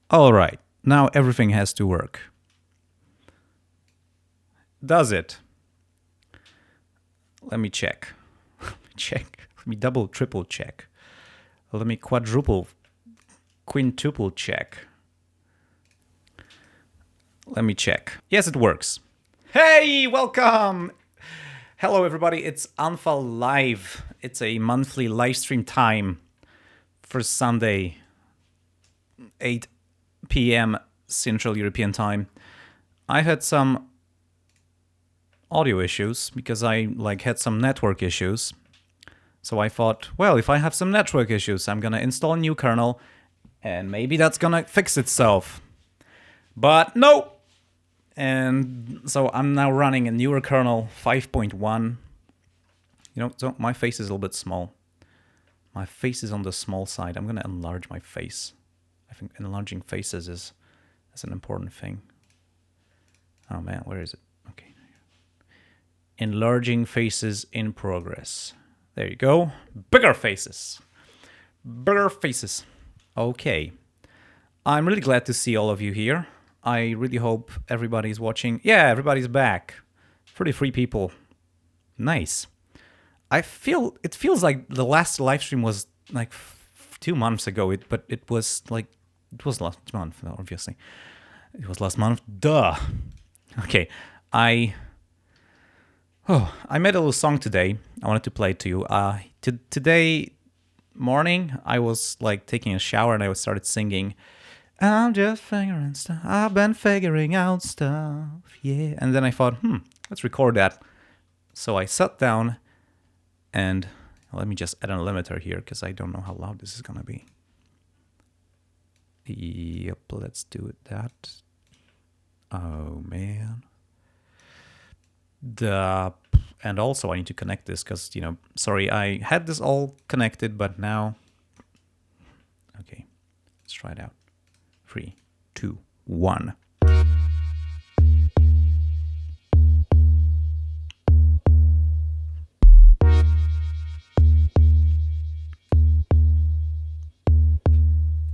All right, now everything has to work. Does it? Let me check. Let me double, triple check. Let me quadruple, quintuple check. Let me check. Yes, it works. Hey, welcome! Hello, everybody. It's unfa Live. It's a monthly live stream time for Sunday, 8 p.m. Central European Time. I had some audio issues because I had some network issues. So I thought, well, if I have some network issues, I'm gonna install a new kernel and maybe that's gonna fix itself. But no! And so I'm now running a newer kernel, 5.1. You know, so my face is a little bit small. My face is on the small side. I'm gonna enlarge my face. I think enlarging faces is an important thing. Oh man, where is it? Okay. Enlarging faces in progress. There you go. Bigger faces. Bigger faces. Okay. I'm really glad to see all of you here. I really hope everybody's watching. Yeah, everybody's back. 33 people. Nice. It feels like the last live stream was like 2 months ago, but it was last month, obviously. It was last month. Duh. Okay. I made a little song today. I wanted to play it to you. Today morning, I was taking a shower and I started singing. I'm just figuring stuff. I've been figuring out stuff, yeah. And then I thought, let's record that. So I sat down and let me just add a limiter here because I don't know how loud this is gonna be. Yep, let's do it that. Oh man. And also I need to connect this because, sorry, I had this all connected, but now, okay, let's try it out. 3, 2, 1.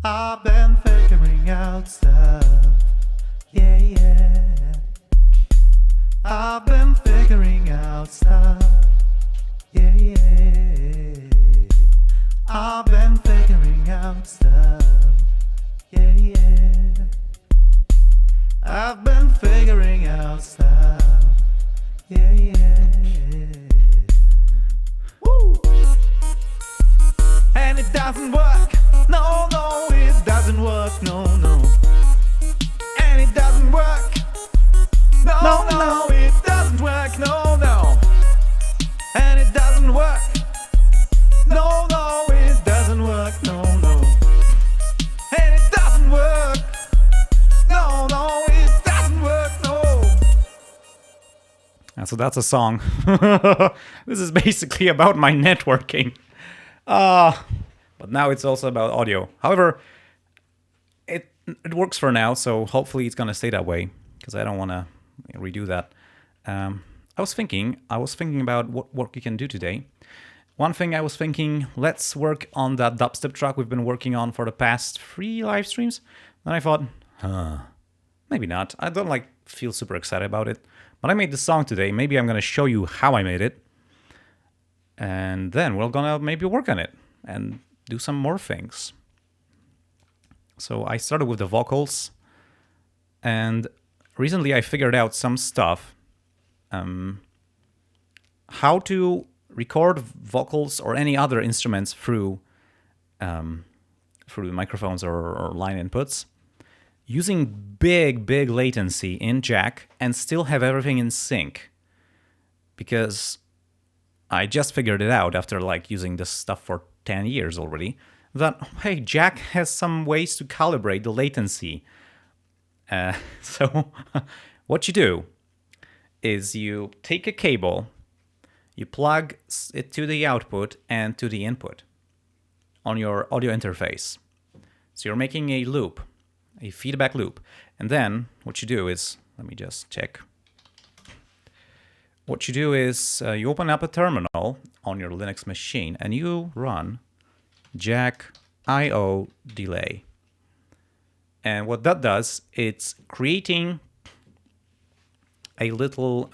I've been figuring out stuff, yeah, yeah. I've been figuring out stuff, yeah, yeah. I've been figuring out stuff, yeah, yeah. I've been figuring out stuff, yeah, yeah. Woo! And it doesn't work, no, no, it doesn't work, no, no. And it doesn't work, no, no, it doesn't work, no, no. And it doesn't work, no, no, it doesn't work, no, no. And it doesn't work, no, no, it doesn't work, no. So that's a song. This is basically about my networking. But now it's also about audio. However, it works for now, so hopefully it's gonna stay that way because I don't want to redo that. I was thinking about what work we can do today. One thing I was thinking, let's work on that dubstep track we've been working on for the past 3 live streams. Then I thought, maybe not. I don't feel super excited about it. But I made the song today. Maybe I'm gonna show you how I made it. And then we're gonna maybe work on it and do some more things. So I started with the vocals, and recently I figured out some stuff. How to record vocals or any other instruments through microphones or line inputs using big latency in Jack and still have everything in sync. Because I just figured it out after using this stuff for 10 years already, that, hey, Jack has some ways to calibrate the latency. So what you do is you take a cable, you plug it to the output and to the input on your audio interface. So you're making a loop, a feedback loop. And then what you do is, let me just check. What you do is you open up a terminal on your Linux machine and you run Jack IO delay. And what that does, it's creating a little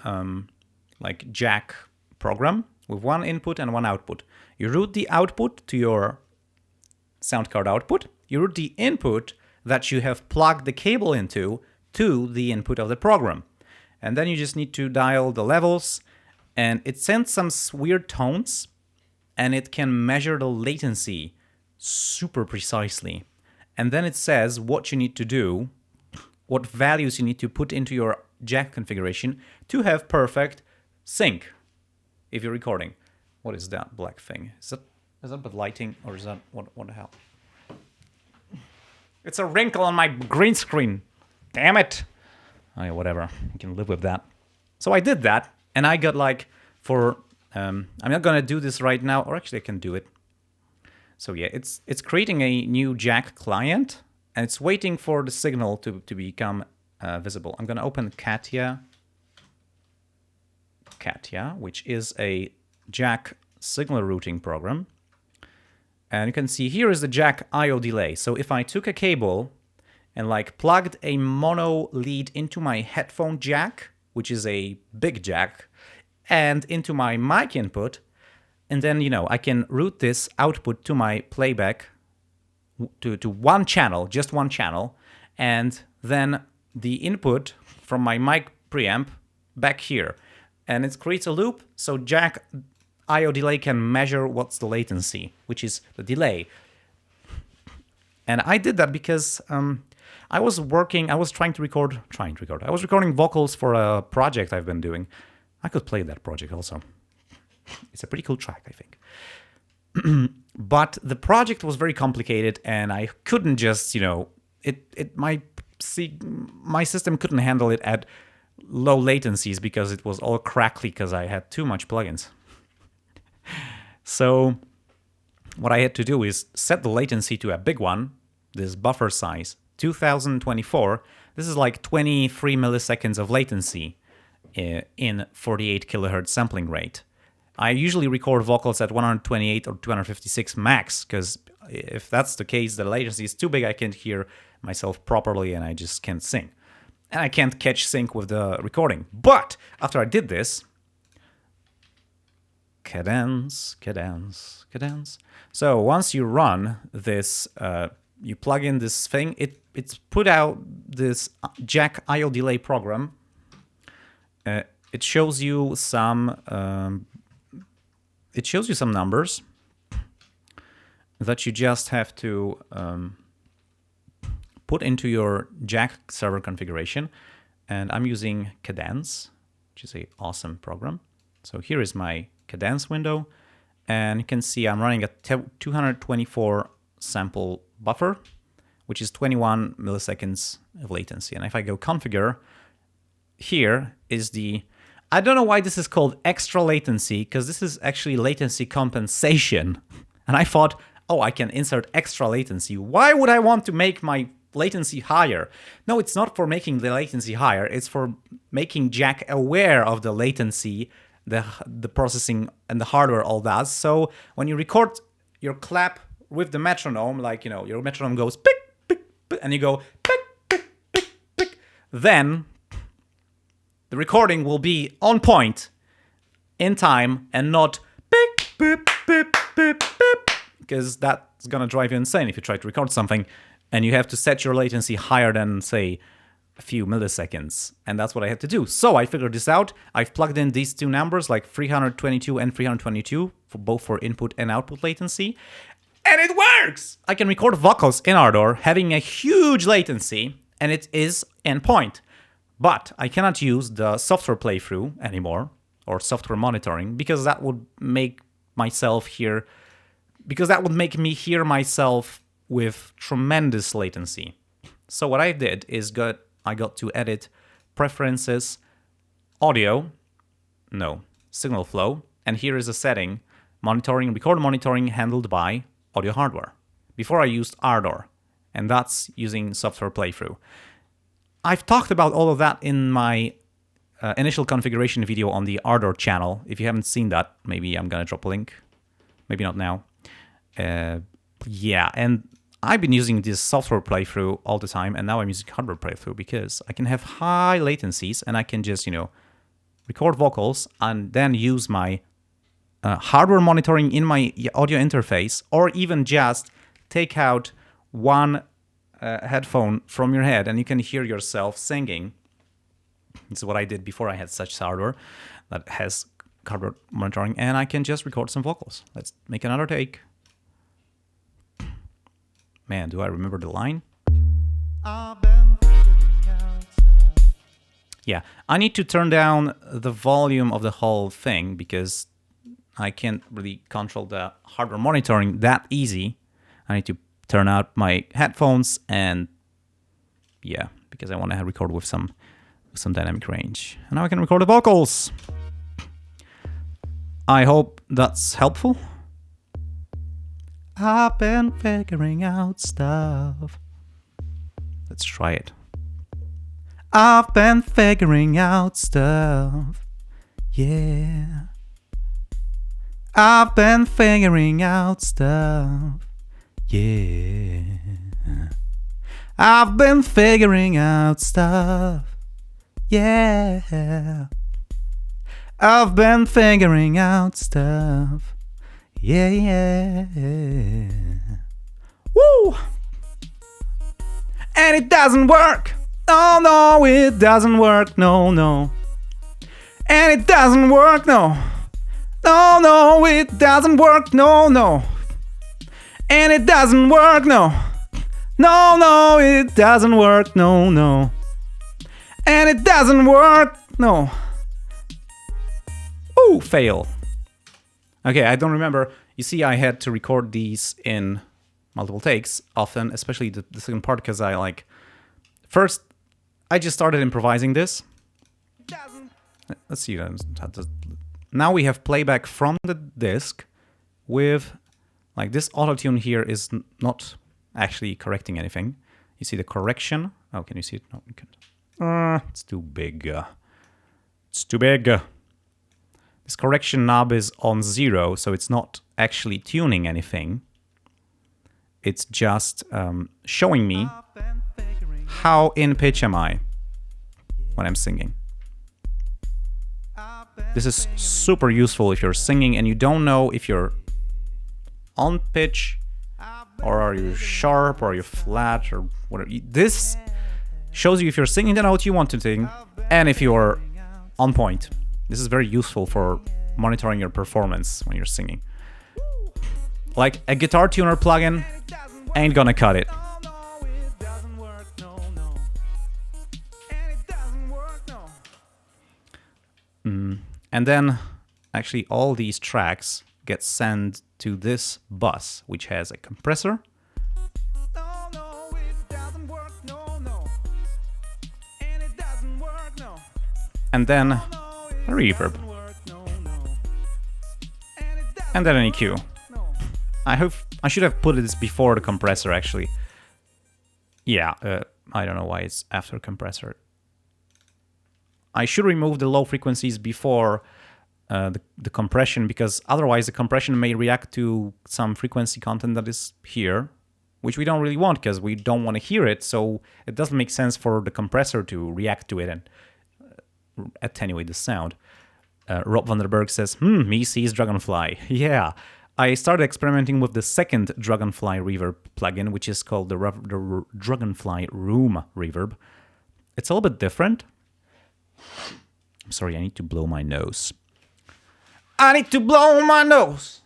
like jack program with one input and one output. You route the output to your sound card output. You route the input that you have plugged the cable into to the input of the program. And then you just need to dial the levels, and it sends some weird tones, and it can measure the latency super precisely. And then it says what you need to do, what values you need to put into your jack configuration to have perfect sync if you're recording. What is that black thing? Is that the lighting, or is that what the hell? It's a wrinkle on my green screen. Damn it. Oh, yeah, whatever. I can live with that. So I did that, and I got like for I'm not gonna do this right now, or actually I can do it. So yeah, it's creating a new jack client, and it's waiting for the signal to become visible. I'm gonna open Katya, which is a jack signal routing program. And you can see here is the jack IO delay. So if I took a cable and like plugged a mono lead into my headphone jack, which is a big jack, and into my mic input, and then, you know, I can route this output to my playback to one channel, just one channel, and then the input from my mic preamp back here. And it creates a loop, so jack IO delay can measure what's the latency, which is the delay. And I did that because I was trying to record, I was recording vocals for a project I've been doing. I could play that project also. It's a pretty cool track, I think. But the project was very complicated, and I couldn't just, you know, my system couldn't handle it at low latencies because it was all crackly because I had too much plugins. So what I had to do is set the latency to a big one, this buffer size, 2024. This is like 23 milliseconds of latency in 48 kilohertz sampling rate. I usually record vocals at 128 or 256 max, because if that's the case, the latency is too big, I can't hear myself properly and I just can't sing. And I can't catch sync with the recording. But after I did this, cadence. So once you run this, you plug in this thing, it's put out this jack IO delay program. It shows you some numbers that you just have to put into your jack server configuration. And I'm using Cadence, which is an awesome program. So here is my Cadence window, and you can see I'm running a 224 sample buffer, which is 21 milliseconds of latency. And if I go configure, here is the, I don't know why this is called extra latency, because this is actually latency compensation. And I thought, oh, I can insert extra latency. Why would I want to make my latency higher? No, it's not for making the latency higher. It's for making jack aware of the latency the processing and the hardware all does. So when you record your clap with the metronome, like, you know, your metronome goes pick, pick, pick, and you go pick, pick, pick, pick, then the recording will be on point in time and not pick, pick, pick, pick, pick, because that's gonna drive you insane if you try to record something and you have to set your latency higher than, say, a few milliseconds. And that's what I had to do. So I figured this out. I've plugged in these two numbers, like 322 and 322, for both for input and output latency. And it works! I can record vocals in Ardor having a huge latency, and it is in point. But I cannot use the software playthrough anymore, or software monitoring, because that would make me hear myself with tremendous latency. So what I did is I got to edit preferences, signal flow, and here is a setting, record monitoring handled by audio hardware. Before I used Ardor, and that's using software playthrough. I've talked about all of that in my initial configuration video on the Ardor channel. If you haven't seen that, maybe I'm gonna drop a link. Maybe not now. Yeah, and I've been using this software playthrough all the time, and now I'm using hardware playthrough because I can have high latencies and I can just, record vocals and then use my hardware monitoring in my audio interface, or even just take out one headphone from your head and you can hear yourself singing. This is what I did before I had such hardware that has hardware monitoring, and I can just record some vocals. Let's make another take. Man, do I remember the line? Yeah, I need to turn down the volume of the whole thing because I can't really control the hardware monitoring that easy. I need to turn out my headphones, and yeah, because I want to record with some dynamic range. And now I can record the vocals. I hope that's helpful. I've been figuring out stuff. Let's try it. I've been figuring out stuff. Yeah. I've been figuring out stuff. Yeah. I've been figuring out stuff. Yeah. I've been figuring out stuff. Yeah, yeah. Woo! And it doesn't work. Oh no, it doesn't work. No, no. And it doesn't work. No. No, no, it doesn't work. No, no. And it doesn't work. No. No, no, it doesn't work. No, no. And it doesn't work. No. Ooh, fail. Okay, I don't remember. You see, I had to record these in multiple takes often, especially the second part, because first, I just started improvising this. Let's see. Now we have playback from the disc with, this auto-tune here is not actually correcting anything. You see the correction? Oh, can you see it? No, you can't. It's too big. It's too big. This correction knob is on 0, so it's not actually tuning anything. It's just showing me how in pitch am I when I'm singing. This is super useful if you're singing and you don't know if you're on pitch or are you sharp or are you flat or whatever. This shows you if you're singing the note you want to sing and if you're on point. This is very useful for monitoring your performance when you're singing. Like a guitar tuner plugin ain't gonna cut it. And then actually all these tracks get sent to this bus, which has a compressor. And then a reverb. And then an EQ. I should have put this before the compressor actually. Yeah, I don't know why it's after compressor. I should remove the low frequencies before the compression, because otherwise the compression may react to some frequency content that is here, which we don't really want because we don't want to hear it, so it doesn't make sense for the compressor to react to it and attenuate the sound. Rob Vanderberg says, me sees Dragonfly. Yeah, I started experimenting with the second Dragonfly reverb plugin, which is called the Dragonfly Room Reverb. It's a little bit different. I'm sorry, I need to blow my nose. I need to blow my nose.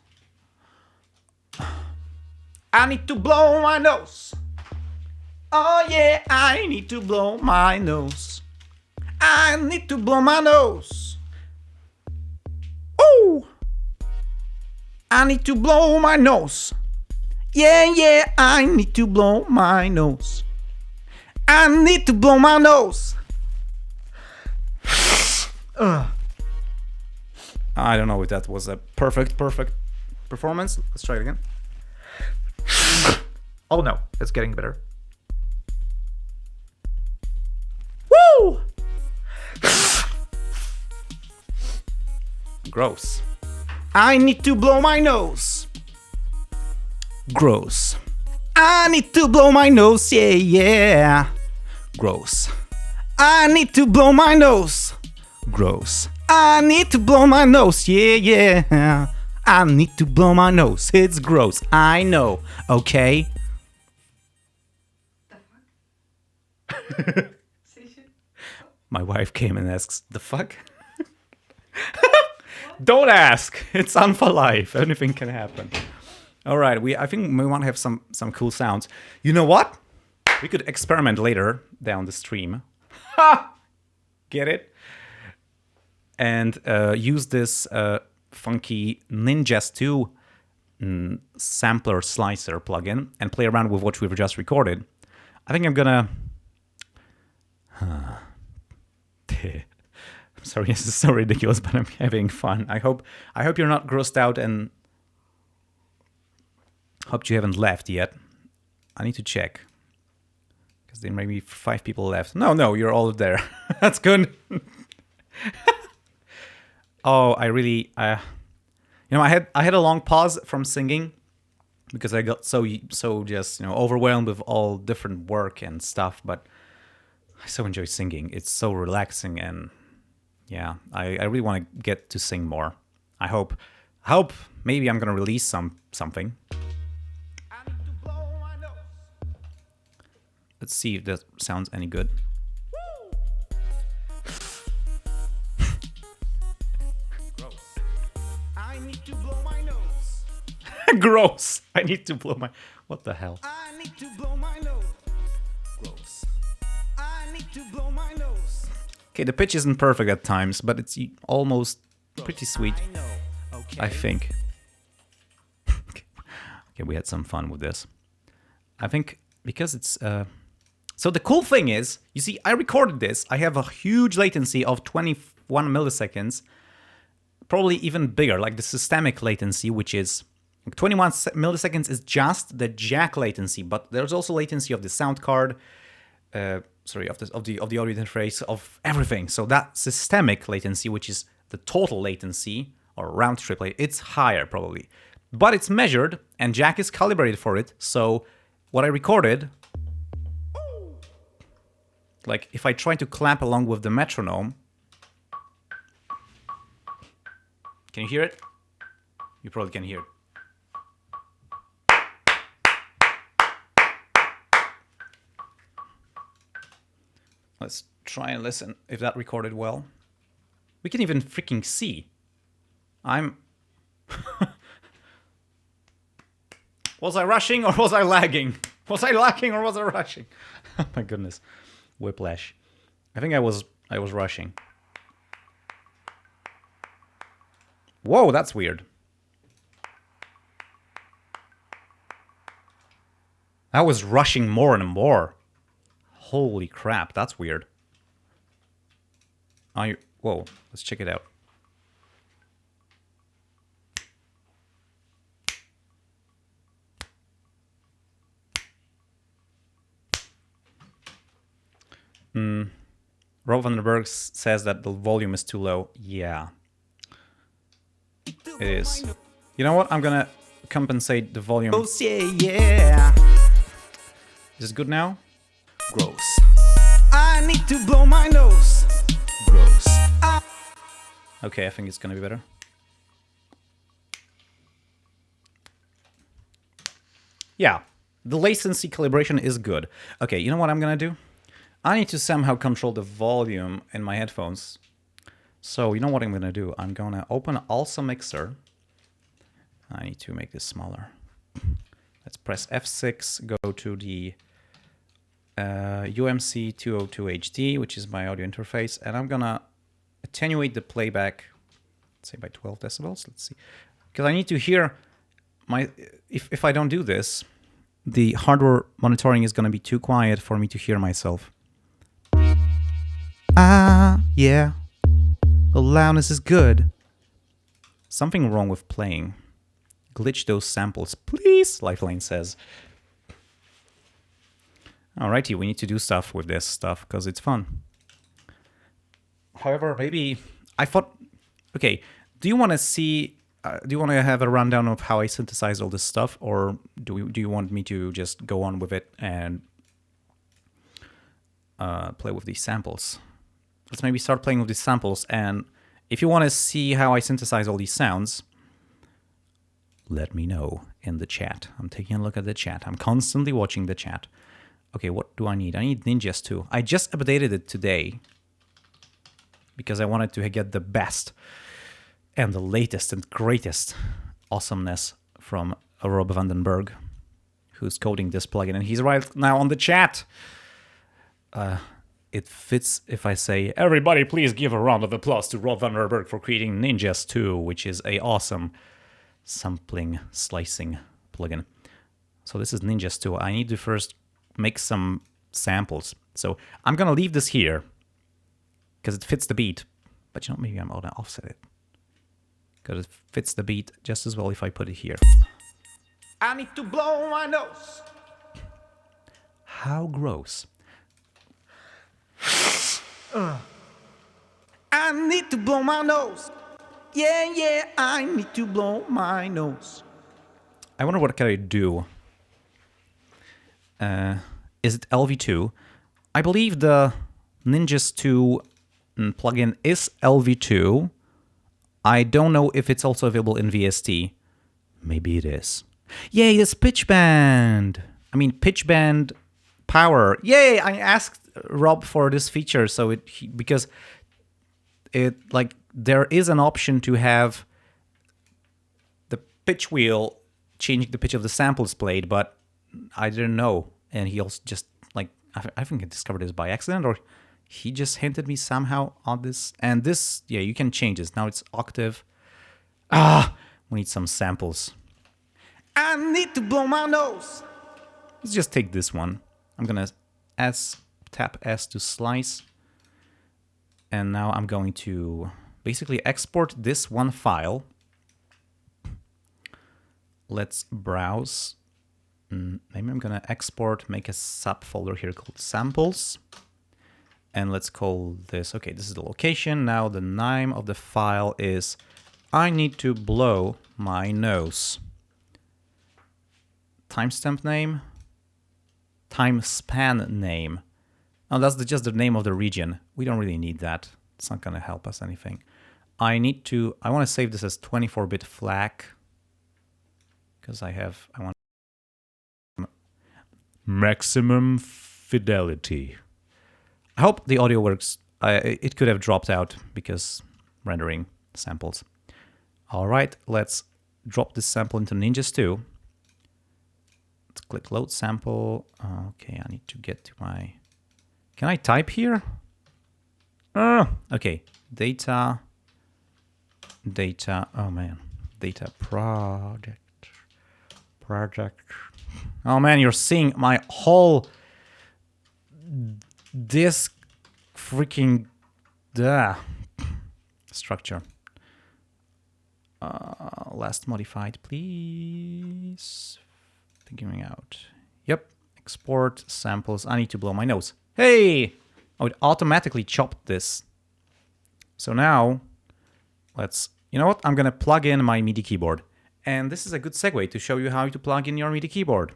I need to blow my nose. Oh yeah, I need to blow my nose. I need to blow my nose. Oh! I need to blow my nose. Yeah, yeah, I need to blow my nose. I need to blow my nose. I don't know if that was a perfect performance. Let's try it again. Oh no, it's getting better. Woo! Gross. I need to blow my nose. Gross. I need to blow my nose, yeah, yeah. Gross. I need to blow my nose. Gross. I need to blow my nose, yeah, yeah. I need to blow my nose. It's gross. I know. Okay. My wife came and asks, "The fuck?" Don't ask. It's unfa live. Anything can happen. All right. I think we want to have some cool sounds. You know what? We could experiment later down the stream. Ha! Get it? And use this funky Ninjas 2 sampler slicer plugin and play around with what we've just recorded. I think I'm gonna... I'm sorry, this is so ridiculous, but I'm having fun. I hope you're not grossed out and hope you haven't left yet. I need to check. Because there may be 5 people left. No, you're all there. That's good. Oh, I really, I had a long pause from singing because I got so just overwhelmed with all different work and stuff. But I so enjoy singing. It's so relaxing, and yeah, I really want to get to sing more. I hope maybe I'm gonna release something. Let's see if that sounds any good. Gross. I need to blow my... What the hell? I need to blow my nose. Gross. I need to blow my nose. Okay, the pitch isn't perfect at times, but it's almost pretty sweet. I think. Okay, we had some fun with this. I think because it's... So the cool thing is, you see, I recorded this. I have a huge latency of 21 milliseconds. Probably even bigger, like the systemic latency, which is... 21 milliseconds is just the jack latency, but there's also latency of the sound card, of the audio interface, of everything. So that systemic latency, which is the total latency or round trip, it's higher probably, but it's measured and jack is calibrated for it. So what I recorded, like if I try to clap along with the metronome, can you hear it? You probably can hear it. Let's try and listen if that recorded well. We can even freaking see. Was I rushing or was I lagging? Was I lagging or was I rushing? Oh my goodness. Whiplash. I think I was rushing. Whoa, that's weird. I was rushing more and more. Holy crap, that's weird. Whoa, let's check it out. Rob Vandenberg says that the volume is too low. Yeah, it is. You know what? I'm gonna compensate the volume. Oh, yeah. Is this good now? Gross. I need to blow my nose. Gross. Okay, I think it's gonna be better. Yeah, the latency calibration is good. Okay, you know what I'm gonna do? I need to somehow control the volume in my headphones. So you know what I'm gonna do? I'm gonna open Also Mixer. I need to make this smaller. Let's press F6, go to the UMC 202 HD, which is my audio interface, and I'm gonna attenuate the playback, let's say by 12 decibels. Let's see, because I need to hear my. If I don't do this, the hardware monitoring is gonna be too quiet for me to hear myself. Yeah, the loudness is good. Something wrong with playing. Glitch those samples, please. Lifeline says. Alrighty, we need to do stuff with this stuff because it's fun. However, maybe I thought, okay, do you want to see do you want to have a rundown of how I synthesize all this stuff, or do you want me to just go on with it and play with these samples? Let's maybe start playing with these samples, and if you want to see how I synthesize all these sounds, let me know in the chat. I'm taking a look at the chat. I'm constantly watching the chat. Okay, what do I need? I need Ninjas 2. I just updated it today because I wanted to get the best and the latest and greatest awesomeness from Rob Vandenberg, who's coding this plugin, and he's right now on the chat. It fits if I say, everybody please give a round of applause to Rob Vandenberg for creating Ninjas 2, which is a awesome sampling slicing plugin. So this is Ninjas 2. I need to first make some samples. So I'm gonna leave this here because it fits the beat. But you know, maybe I'm gonna offset it because it fits the beat just as well if I put it here. I need to blow my nose. How gross. I need to blow my nose. Yeah, yeah, I need to blow my nose. I wonder what can I do. Is it LV2? I believe the Ninjas 2 plugin is LV2. I don't know if it's also available in VST. Maybe it is. Yay, it's pitch band. I mean, pitch band power. Yay, I asked Rob for this feature so because it like there is an option to have the pitch wheel changing the pitch of the samples played, but I didn't know. And he also just like, I think I discovered this by accident, or he just hinted me somehow on this. And this, yeah, you can change this. Now it's octave. We need some samples. I need to blow my nose. Let's just take this one. I'm gonna tap S to slice. And now I'm going to basically export this one file. Let's browse. Maybe I'm gonna export, make a subfolder here called samples. And let's call this, okay, this is the location. Now the name of the file is I need to blow my nose. Timestamp name, time span name. Oh, that's just the name of the region. We don't really need that. It's not gonna help us anything. I want to save this as 24-bit FLAC because I want maximum fidelity. I hope the audio works. It could have dropped out because rendering samples. All right, let's drop this sample into Ninjas 2. Let's click load sample. Okay, I need to get to my... Can I type here? Okay, data. Oh man, data project. Oh man, you're seeing my whole disk freaking structure. Last modified, please. Figuring out. Yep. Export samples. I need to blow my nose. Hey! Oh, it automatically chopped this. So now, you know what? I'm gonna plug in my MIDI keyboard. And this is a good segue to show you how to plug in your MIDI keyboard.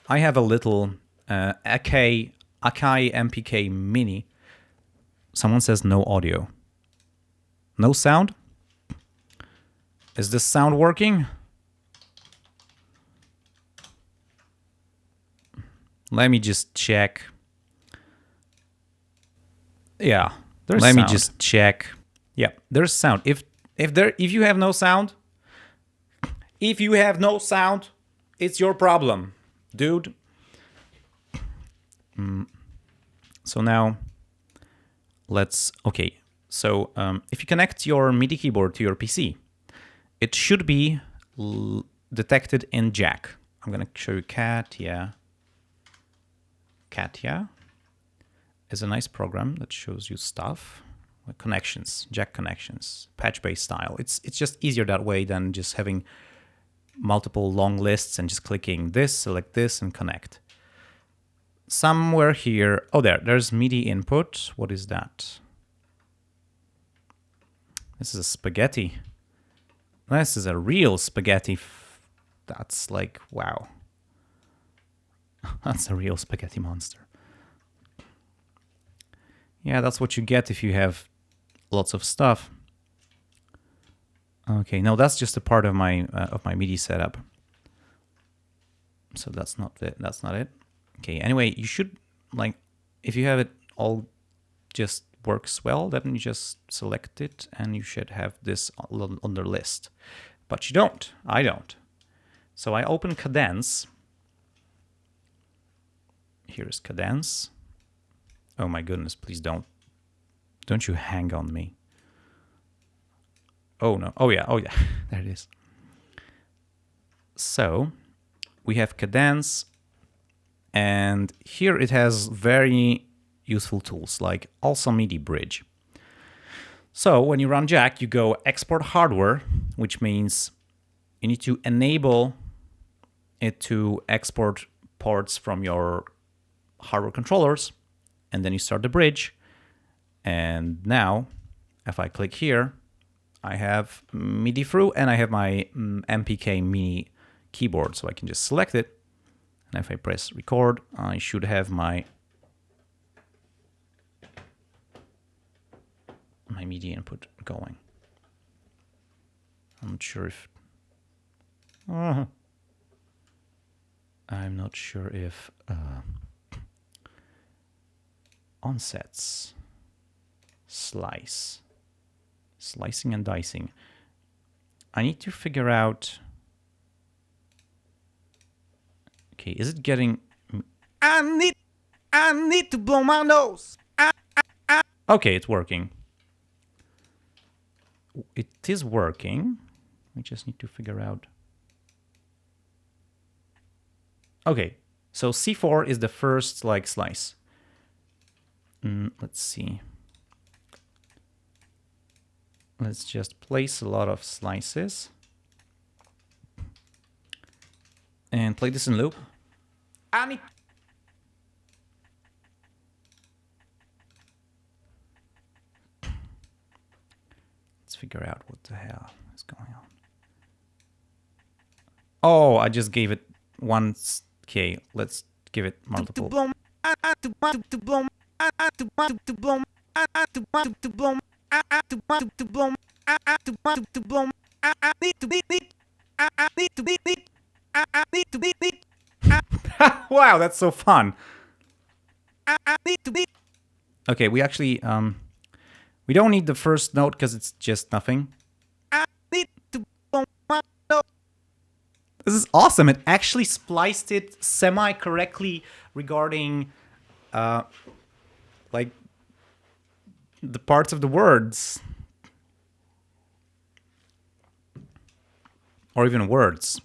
I have a little Akai MPK Mini. Someone says no audio. No sound? Is this sound working? Let me just check. Yeah, there's sound. Let me just check. Yeah, there's sound. If you have no sound, it's your problem, dude. So now okay. So if you connect your MIDI keyboard to your PC, it should be detected in Jack. I'm gonna show you Katya. Katya is a nice program that shows you stuff. Connections, Jack connections, patch-based style. It's just easier that way than just having multiple long lists and just clicking this, select this, and connect. Somewhere here, oh there's MIDI input. What is that? This is a spaghetti. This is a real spaghetti. That's like, wow. That's a real spaghetti monster. Yeah, that's what you get if you have lots of stuff. Okay, no, that's just a part of my MIDI setup. So that's not it. That's not it. Okay. Anyway, you should, like, if you have it all just works well, then you just select it and you should have this on the list. But you don't. I don't. So I open Cadence. Here's Cadence. Oh my goodness, please don't you hang on me. Oh no. Oh yeah. There it is. So we have Cadence, and here it has very useful tools like also MIDI bridge. So when you run Jack, you go export hardware, which means you need to enable it to export ports from your hardware controllers, and then you start the bridge. And now, if I click here, I have MIDI through, and I have my MPK mini keyboard, so I can just select it. And if I press record, I should have my MIDI input going. I'm not sure if onsets, slicing and dicing. I need to figure out. Okay, is it getting? I need to blow my nose. Okay, it's working. It is working. We just need to figure out. Okay, so C4 is the first like slice. Let's see. Let's just place a lot of slices and play this in loop. Let's figure out what the hell is going on. Oh, I just gave it one. Okay, let's give it multiple. Wow, that's so fun. Okay, we actually we don't need the first note because it's just nothing. This is awesome. It actually spliced it semi-correctly regarding like the parts of the words. Or even words.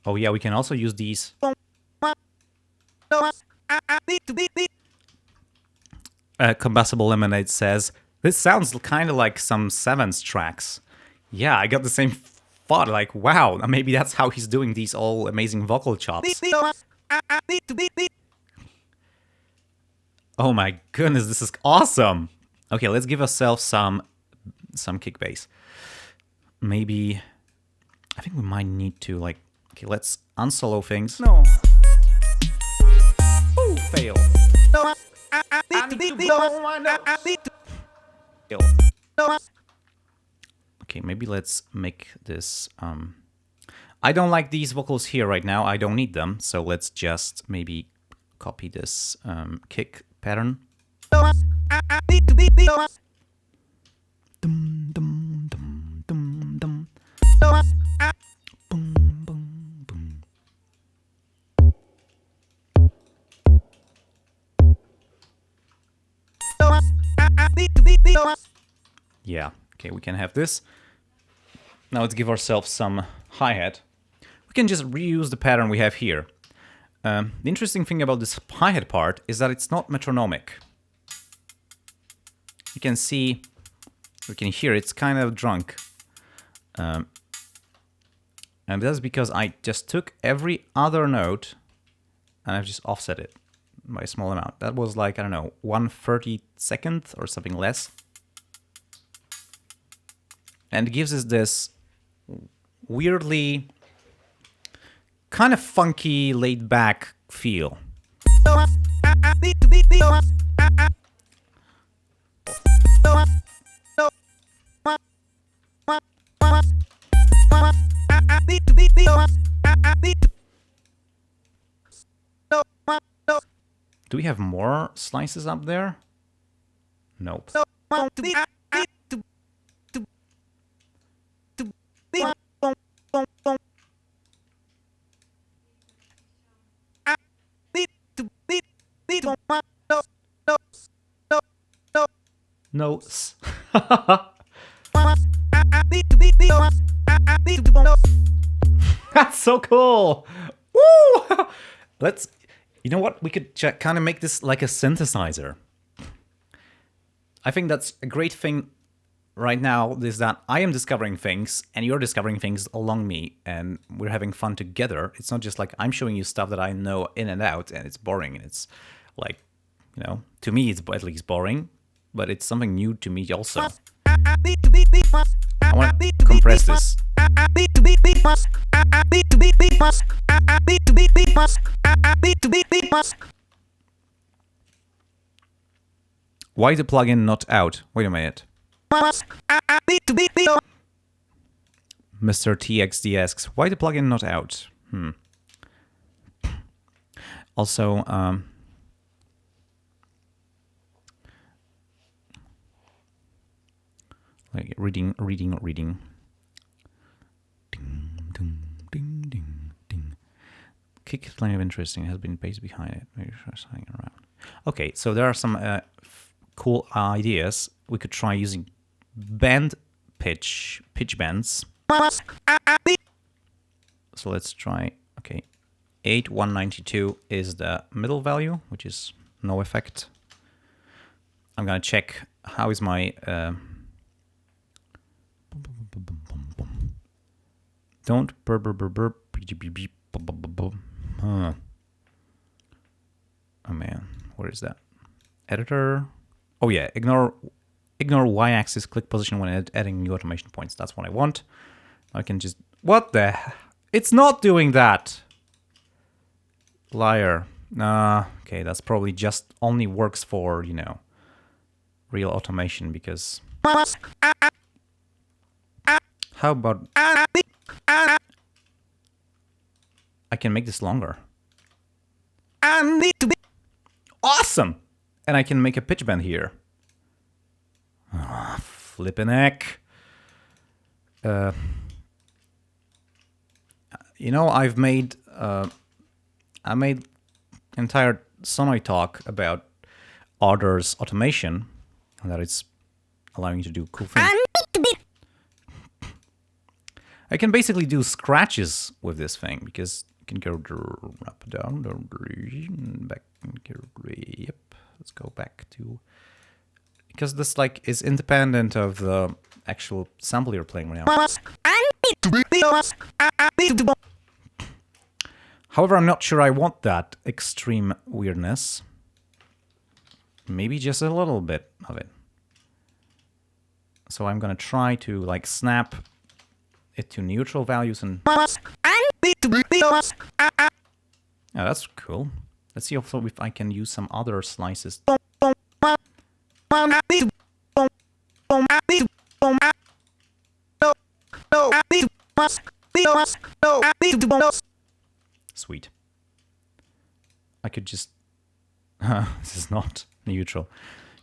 Oh yeah, we can also use these. Combustible Lemonade says, this sounds kind of like some Sevens tracks. Yeah, I got the same thought, like, wow, maybe that's how he's doing these all amazing vocal chops. Oh my goodness, this is awesome. Okay, let's give ourselves some kick bass. Maybe, I think we might need to, like, okay, let's unsolo things. No. Ooh, fail. No. I need to blow my nose. Okay, maybe let's make this. I don't like these vocals here right now. I don't need them. So let's just maybe copy this kick pattern. Dum, dum, dum, dum, dum. Boom, boom, boom. Yeah, okay, we can have this. Now let's give ourselves some hi-hat. We can just reuse the pattern we have here. The interesting thing about this hi-hat part is that it's not metronomic. You can see, you can hear it's kind of drunk. And that's because I just took every other note and I've just offset it by a small amount. That was like, I don't know, 1/32 or something less. And it gives us this weirdly kind of funky, laid back feel. Do we have more slices up there? Nope. Notes. That's so cool. Woo! Let's, you know what? We could kind of make this like a synthesizer. I think that's a great thing right now, is that I am discovering things and you're discovering things along me and we're having fun together. It's not just like I'm showing you stuff that I know in and out and it's boring. And it's like, you know, to me it's at least boring, but it's something new to me also. I want to compress this. Why the plugin not out? Wait a minute. Mr. TXD asks, why the plugin not out? Also, like reading. Ding, ding, ding, ding, ding. Kick is kind of interesting. It has been based behind it. Maybe just hanging around. Okay, so there are some cool ideas. We could try using band pitch bends. So let's try. Okay, 8/192 is the middle value, which is no effect. I'm gonna check how is my don't burp burp burp burp. Oh man, where is that? Editor. Oh yeah, ignore y-axis click position when adding new automation points. That's what I want. I can just, what the, it's not doing that. Liar. Okay, that's probably just only works for, you know, real automation, because how about I can make this longer. Awesome! And I can make a pitch bend here. Oh, flippin' heck. You know, I made entire Sonoy talk about Order's automation, and that it's allowing you to do cool things. I can basically do scratches with this thing, because you can go up, down, back, yep. Let's go back to, because this like is independent of the actual sample you're playing right now. However, I'm not sure I want that extreme weirdness. Maybe just a little bit of it. So I'm gonna try to like snap it to neutral values and. Yeah, that's cool. Let's see also if I can use some other slices. Sweet. I could just... this is not neutral.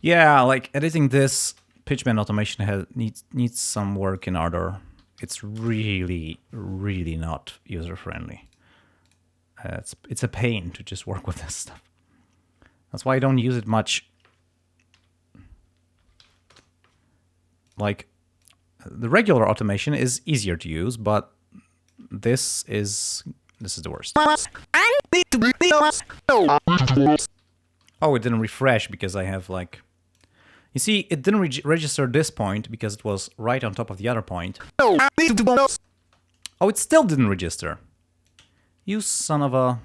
Yeah, like editing this pitch bend automation needs some work in order. It's really, really not user-friendly. It's a pain to just work with this stuff. That's why I don't use it much. Like, the regular automation is easier to use, but this is the worst. Oh, it didn't refresh because I have like, You see, it didn't register this point because it was right on top of the other point. Oh, it still didn't register. You son of a...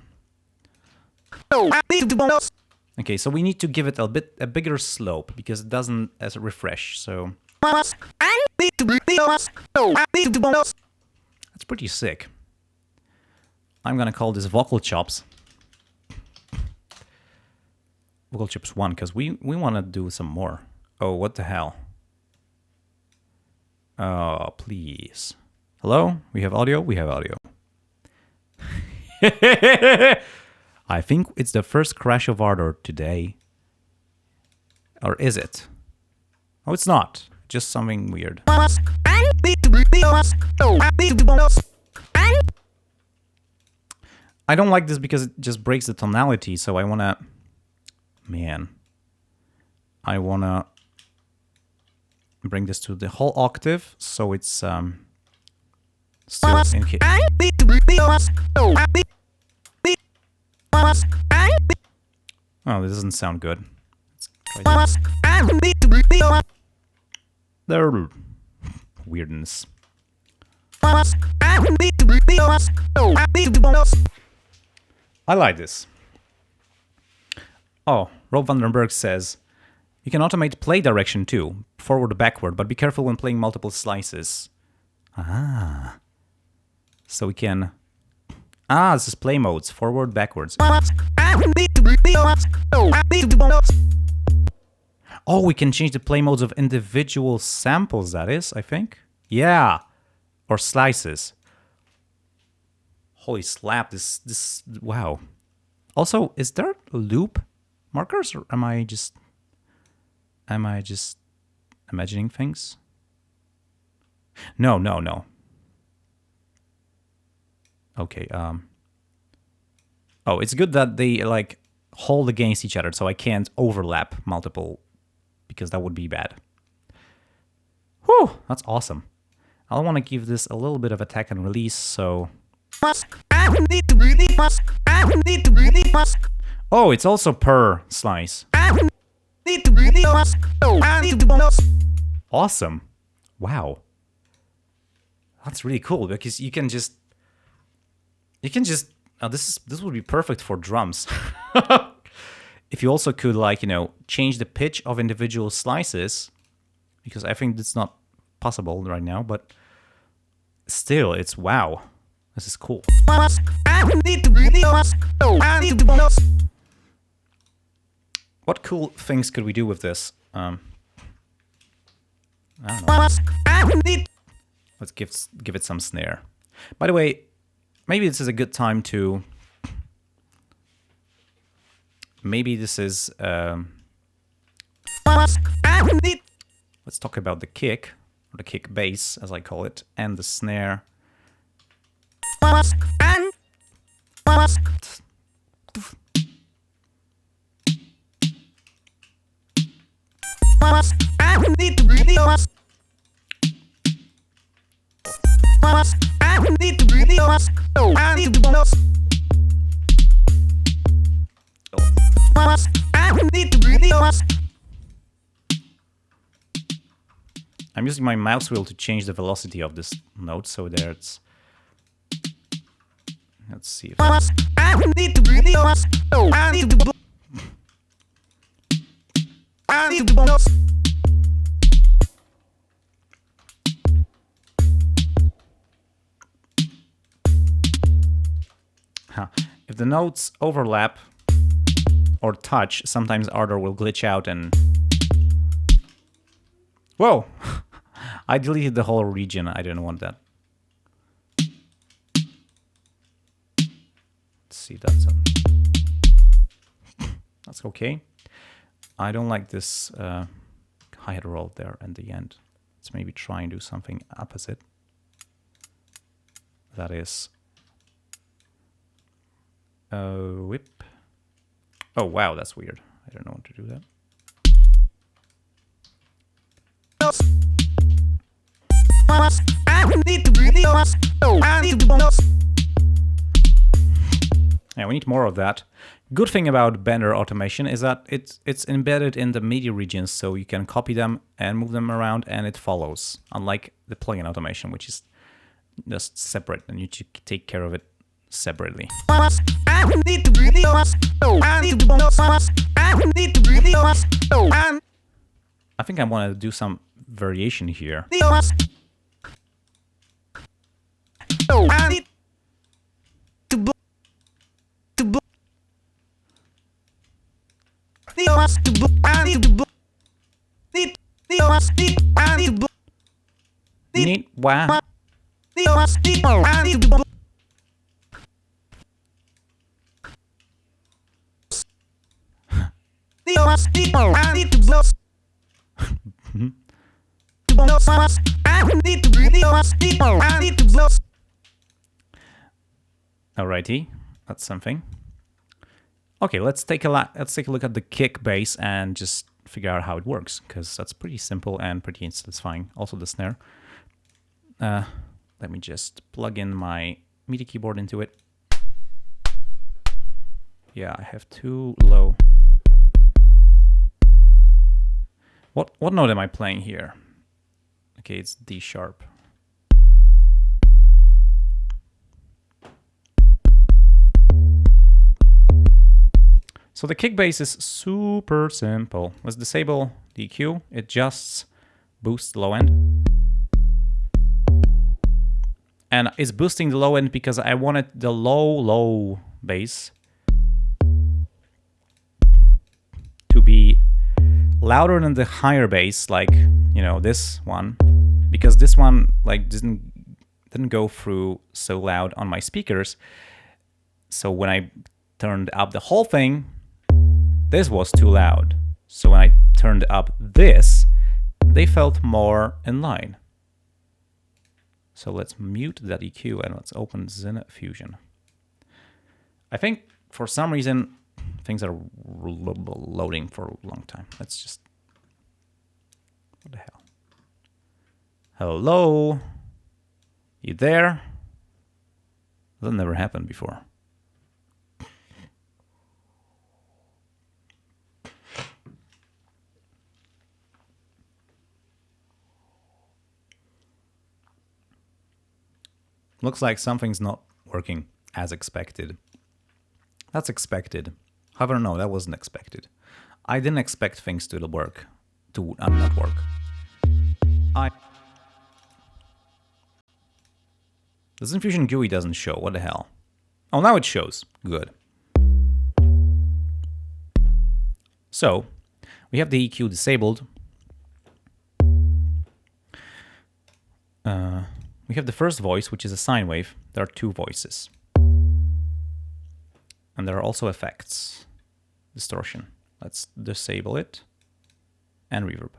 Okay, so we need to give it a bigger slope because it doesn't refresh, so... That's pretty sick. I'm gonna call this vocal chops. Vocal chops 1, because we want to do some more. Oh, what the hell? Oh, please. Hello? We have audio? We have audio. I think it's the first crash of ardor today. Or is it? Oh, it's not. Just something weird. I don't like this because it just breaks the tonality, so I wanna... Man. I wanna bring this to the whole octave, so it's still in key. Oh, this doesn't sound good. Let's try this. There. Weirdness. I like this. Oh, Rob Vandenberg says, you can automate play direction too, forward backward, but be careful when playing multiple slices. Ah. So we can... Ah, this is play modes, forward, backwards. Oh, we can change the play modes of individual samples, that is, I think. Yeah. Or slices. Holy slap, this, wow. Also, is there loop markers, or am I just imagining things? No. Okay, oh, it's good that they, like, hold against each other, so I can't overlap multiple, because that would be bad. Whew, that's awesome. I want to give this a little bit of attack and release, so... Oh, it's also per slice. Awesome. Wow. That's really cool, because you can just... this would be perfect for drums. If you also could, like, you know, change the pitch of individual slices, because I think that's not possible right now, but still, it's wow. This is cool. What cool things could we do with this? I don't know. Let's give it some snare. By the way, maybe this is a good time to... Maybe this is... Let's talk about the kick, or the kick bass, as I call it, and the snare. I'm using my mouse wheel to change the velocity of this note, so there it's... Let's see if... If the notes overlap or touch, sometimes ardor will glitch out and... Whoa! I deleted the whole region. I didn't want that. Let's see if that's okay. I don't like this hi-hat roll there at the end. Let's maybe try and do something opposite. That is... whip. Oh, wow, that's weird. I don't know what to do that. Yeah, we need more of that, Good thing about Bender automation is that it's embedded in the MIDI regions, so you can copy them and move them around and it follows, unlike the plugin automation, which is just separate and you take care of it separately. I think I want to do some variation here. Neat. Wow. Alrighty, that's something. Okay, let's take a look at the kick bass and just figure out how it works, because that's pretty simple and pretty satisfying. Also the snare. Let me just plug in my MIDI keyboard into it. Yeah, I have too low. What note am I playing here? Okay, it's D sharp. So the kick bass is super simple. Let's disable the EQ. It just boosts the low end. And it's boosting the low end because I wanted the low bass to be louder than the higher bass, like, you know, this one, because this one like didn't go through so loud on my speakers. So when I turned up the whole thing, this was too loud. So when I turned up this, they felt more in line. So let's mute that EQ and let's open Zyn-Fusion. I think for some reason things are loading for a long time. Let's just... What the hell? Hello? You there? That never happened before. Looks like something's not working as expected. That's expected. However, no, that wasn't expected. I didn't expect things to work, to not work. The Zyn-Fusion GUI doesn't show. What the hell? Oh, now it shows. Good. So, we have the EQ disabled. We have the first voice, which is a sine wave. There are two voices. And there are also effects. Distortion. Let's disable it. And reverb.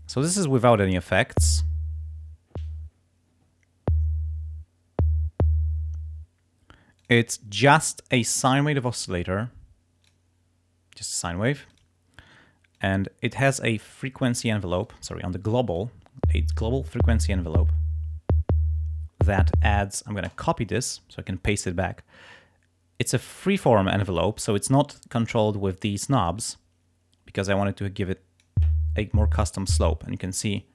So this is without any effects. It's just a sine wave oscillator. Just a sine wave. And it has a frequency envelope, sorry, on the global, a global frequency envelope that adds, I'm going to copy this so I can paste it back. It's a freeform envelope, so it's not controlled with these knobs because I wanted to give it a more custom slope. And you can see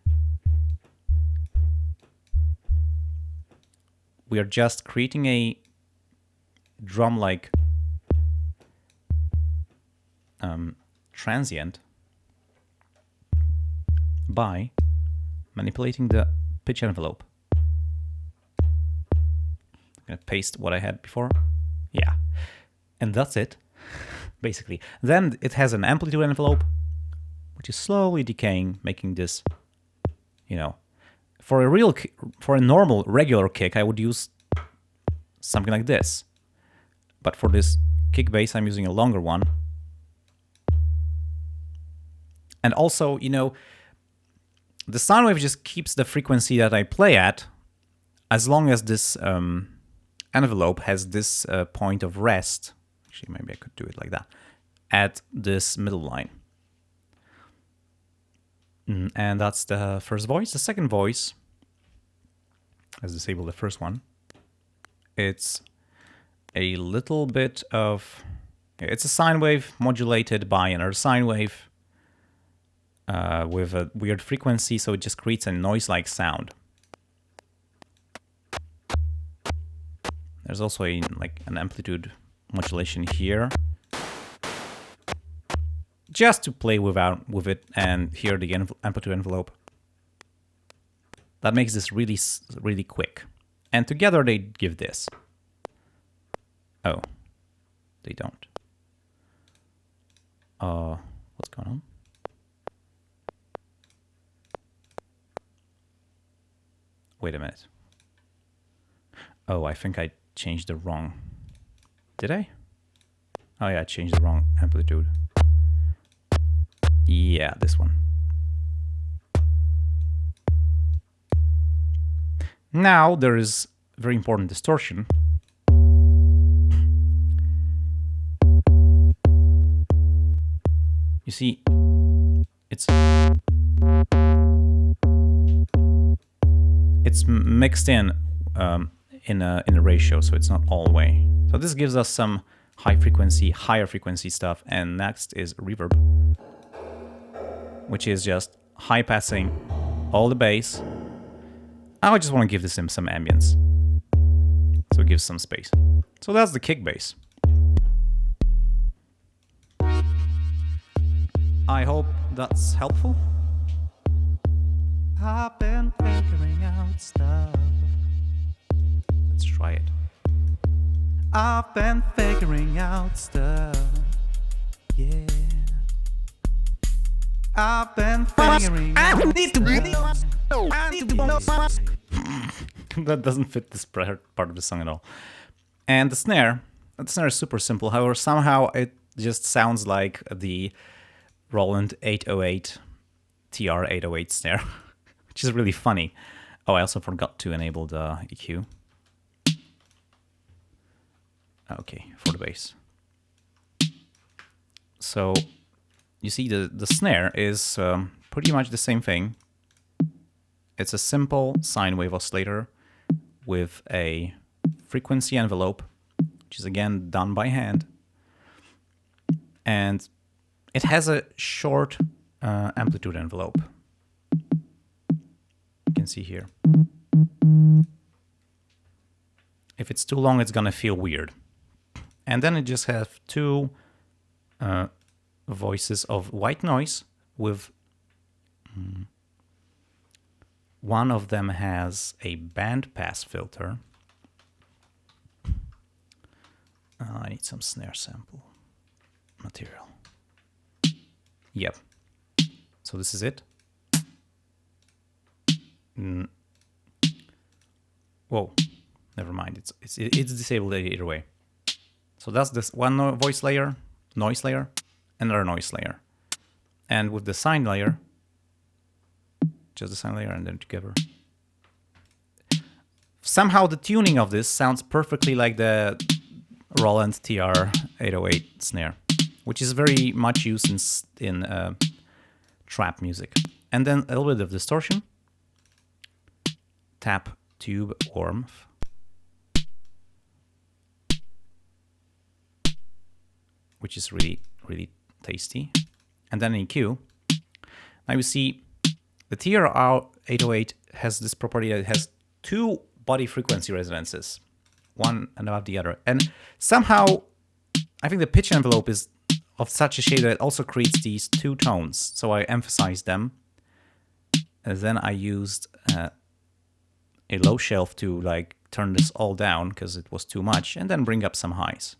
we are just creating a drum-like transient by manipulating the pitch envelope. I'm gonna paste what I had before. Yeah. And that's it, basically. Then it has an amplitude envelope, which is slowly decaying, making this, you know, for a normal, regular kick, I would use something like this. But for this kick bass, I'm using a longer one. And also, you know, the sound wave just keeps the frequency that I play at as long as this envelope has this point of rest. Actually, maybe I could do it like that. At this middle line. And that's the first voice. The second voice, let's disable the first one. It's a little bit of... It's a sine wave modulated by another sine wave with a weird frequency, so it just creates a noise-like sound. There's also an amplitude modulation here, just to play with it, and here the amplitude envelope. That makes this really quick. And together they give this. Oh, they don't. What's going on? Wait a minute. Oh, I think I changed the wrong... Did I? Oh yeah, I changed the wrong amplitude. Yeah, this one. Now there is very important distortion. You see, it's mixed in a ratio, so it's not all the way. So this gives us some higher frequency stuff, and next is reverb, which is just high passing all the bass. I just want to give this some ambience, so it gives some space. So that's the kick bass. I hope that's helpful. I've been figuring out stuff. Let's try it. I've been figuring out stuff. Yeah. I've been figuring out stuff. That doesn't fit this part of the song at all. And the snare is super simple. However, somehow it just sounds like the Roland 808 TR-808 snare, which is really funny. Oh, I also forgot to enable the EQ. Okay, for the bass. So you see the snare is pretty much the same thing. It's a simple sine wave oscillator with a frequency envelope, which is again done by hand. And it has a short amplitude envelope. You can see here. If it's too long, it's gonna feel weird. And then it just has two voices of white noise with one of them has a band pass filter. I need some snare sample material. Yep. So this is it. Whoa, never mind. It's disabled either way. So that's this one noise layer, another noise layer, and with the sine layer, just the sine layer, and then together. Somehow the tuning of this sounds perfectly like the Roland TR-808 snare, which is very much used in trap music. And then a little bit of distortion. Tap tube warmth. Which is really, really tasty. And then in EQ. Now you see the TR-808 has this property that it has two body frequency resonances, one above the other. And somehow, I think the pitch envelope is of such a shape that it also creates these two tones. So I emphasized them. And then I used a low shelf to turn this all down because it was too much, and then bring up some highs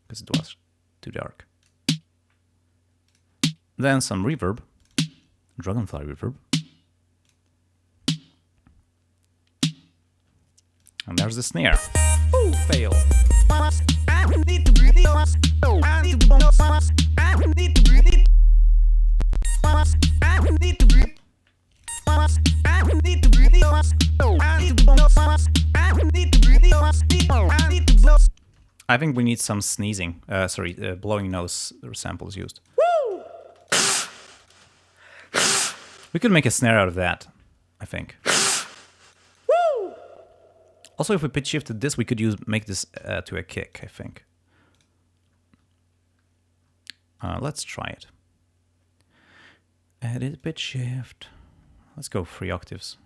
because it was too dark. Then some reverb, Dragonfly reverb. And there's the snare. Ooh, fail. I think we need some sneezing, blowing nose samples used. Woo! We could make a snare out of that, I think. Woo! Also, if we pitch shifted this, we could make this to a kick, I think. Let's try it. Edit pitch shift. Let's go 3 octaves.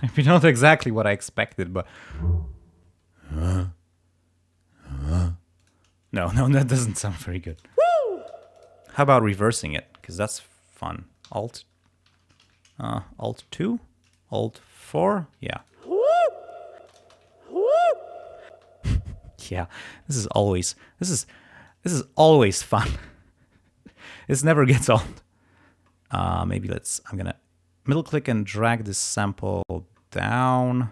Maybe not exactly what I expected, but... No, that doesn't sound very good. How about reversing it? Because that's fun. Alt 2? Alt 4? Yeah. Yeah, this is always fun. This never gets old. Maybe I'm gonna middle click and drag this sample down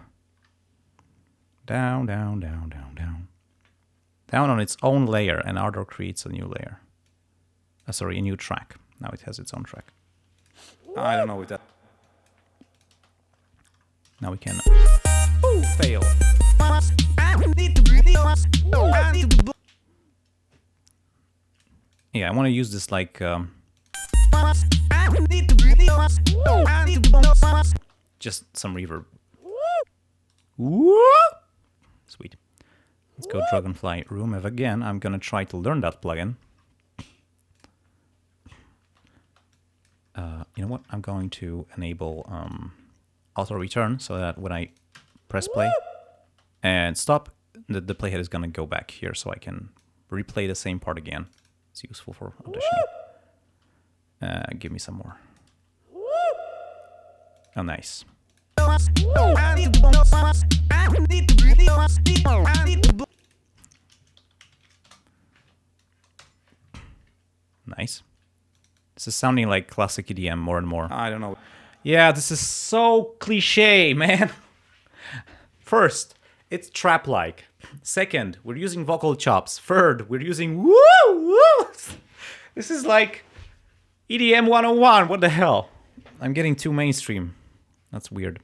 on its own layer, and Ardor creates a new layer. Sorry, a new track. Now it has its own track. I don't know if that. Now we can fail. Yeah, I want to use this like just some reverb. Sweet. Let's go Dragonfly Room Ev again. I'm gonna try to learn that plugin. You know what? I'm going to enable auto return so that when I press play and stop, the playhead is gonna go back here so I can replay the same part again. It's useful for auditioning. Give me some more. Oh, nice. Nice. This is sounding like classic EDM more and more. I don't know. Yeah, this is so cliche, man. First, it's trap-like. Second, we're using vocal chops. Third, we're using woo woo. This is like EDM 101. What the hell? I'm getting too mainstream. That's weird.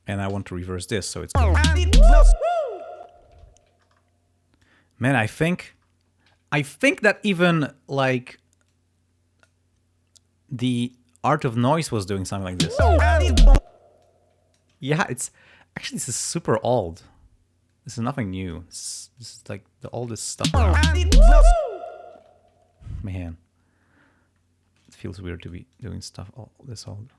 And I want to reverse this, so it's good. Man, I think that even like the Art of Noise was doing something like this. Yeah, it's actually, this is super old. This is nothing new. This is like the oldest stuff around. Man, it feels weird to be doing stuff all this old.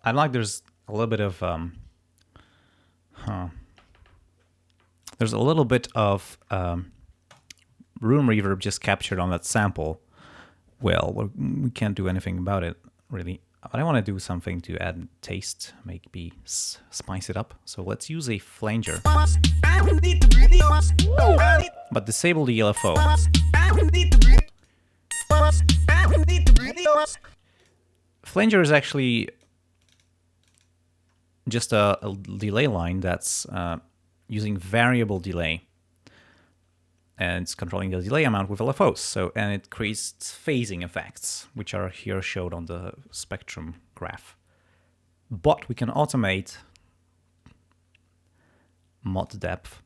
I like there's a little bit of there's a little bit of room reverb just captured on that sample. Well, we can't do anything about it really, but I want to do something to add taste, maybe spice it up. So let's use a flanger, but disable the LFO. Flanger is actually just a delay line that's using variable delay, and it's controlling the delay amount with LFOs. So, and it creates phasing effects, which are here showed on the spectrum graph. But we can automate mod depth,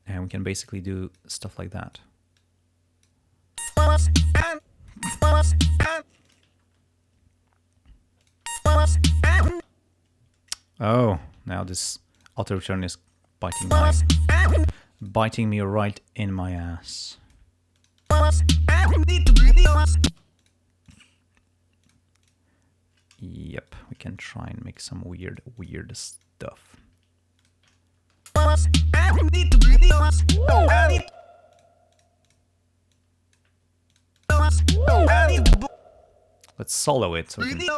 and we can basically do stuff like that. Oh, now this auto return is biting me right in my ass. Yep, we can try and make some weird stuff. Let's solo it so we can...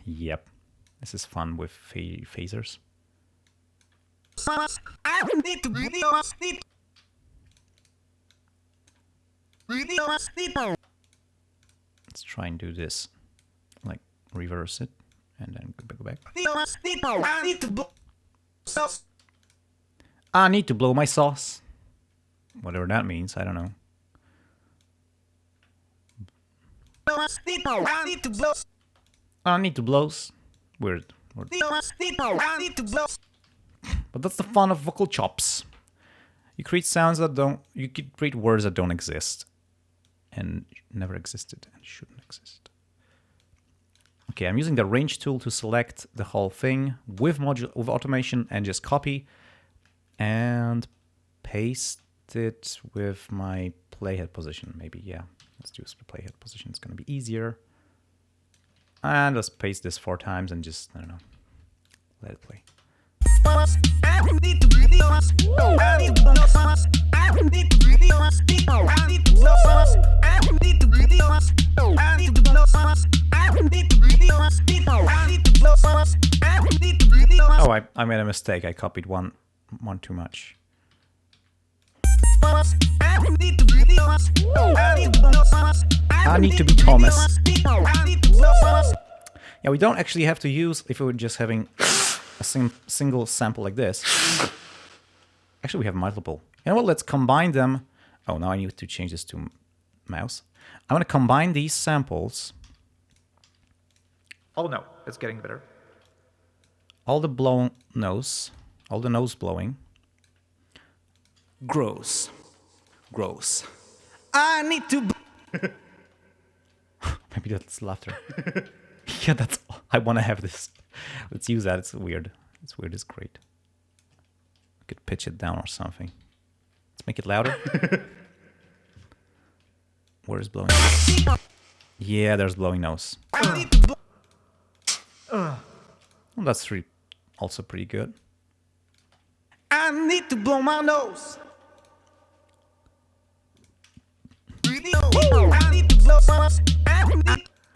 Yep, This is fun with phasers. Let's try and do this. Like reverse it and then go back. I need to blow my sauce. Whatever that means, I don't know. I need to blows. Weird. But that's the fun of vocal chops. You create sounds that don't. You could create words that don't exist, and never existed, and shouldn't exist. Okay, I'm using the range tool to select the whole thing with automation and just copy and paste it with my playhead position. Maybe, yeah. Let's do the playhead position. It's going to be easier. And let's paste this 4 times and just, I don't know, let it play. Oh, I made a mistake. I copied one too much. I need to be Thomas. Yeah, we don't actually have to use, if we were just having a single sample like this. Actually, we have multiple. You know what? Let's combine them. Oh, now I need to change this to mouse. I want to combine these samples. Oh no, it's getting better. All the blown nose, all the nose blowing. Gross. Gross. I need to... Maybe that's laughter. Yeah, that's... I want to have this. Let's use that. It's weird. It's weird. It's great. We could pitch it down or something. Let's make it louder. Where is blowing nose? Yeah, there's blowing nose. Well, that's also pretty good. I need to blow my nose.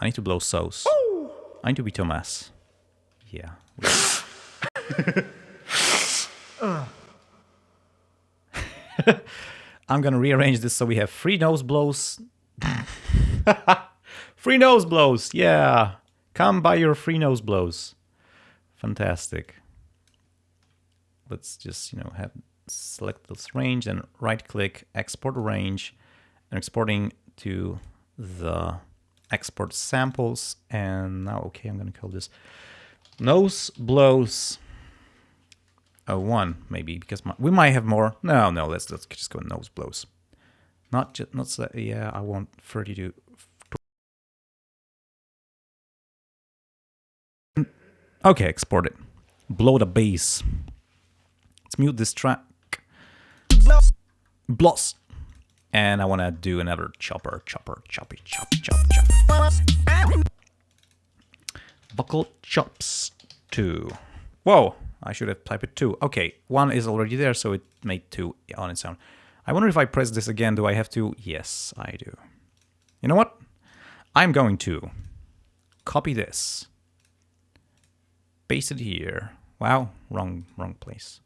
I need to blow sauce. I need to be Thomas. Yeah. I'm gonna rearrange this so we have 3 nose blows. 3 nose blows, yeah. Come by your 3 nose blows. Fantastic. Let's just, select this range and right-click, export range, and exporting to the export samples. And now, okay, I'm gonna call this nose blows 01, maybe, because we might have more. No, let's just go nose blows. Yeah, I want 32. Okay, export it. Blow the bass. Let's mute this track. Bloss. And I want to do another chopper, chop. Vocal chops 2. Whoa, I should have typed it 2. Okay, 1 is already there, so it made 2 on its own. I wonder if I press this again, do I have to? Yes, I do. You know what? I'm going to copy this. Paste it here. Wow, wrong place.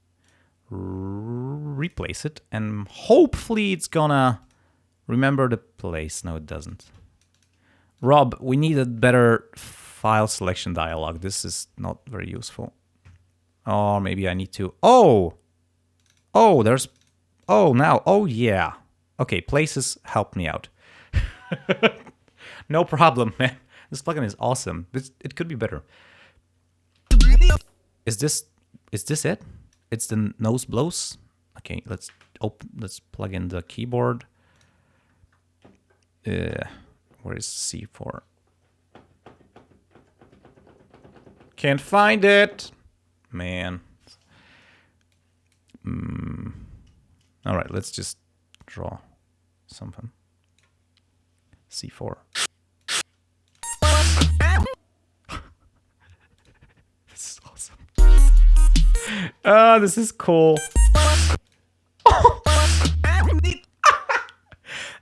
Replace it, and hopefully it's gonna remember the place. No, it doesn't. Rob, we need a better file selection dialog. This is not very useful. Or maybe I need to... Oh, there's... Oh, now. Oh, yeah. Okay, places help me out. No problem, man. This plugin is awesome. It could be better. Is this it? It's the nose blows. Okay, let's plug in the keyboard. Where is C4? Can't find it, man. All right, let's just draw something. C4. This is awesome. This is cool.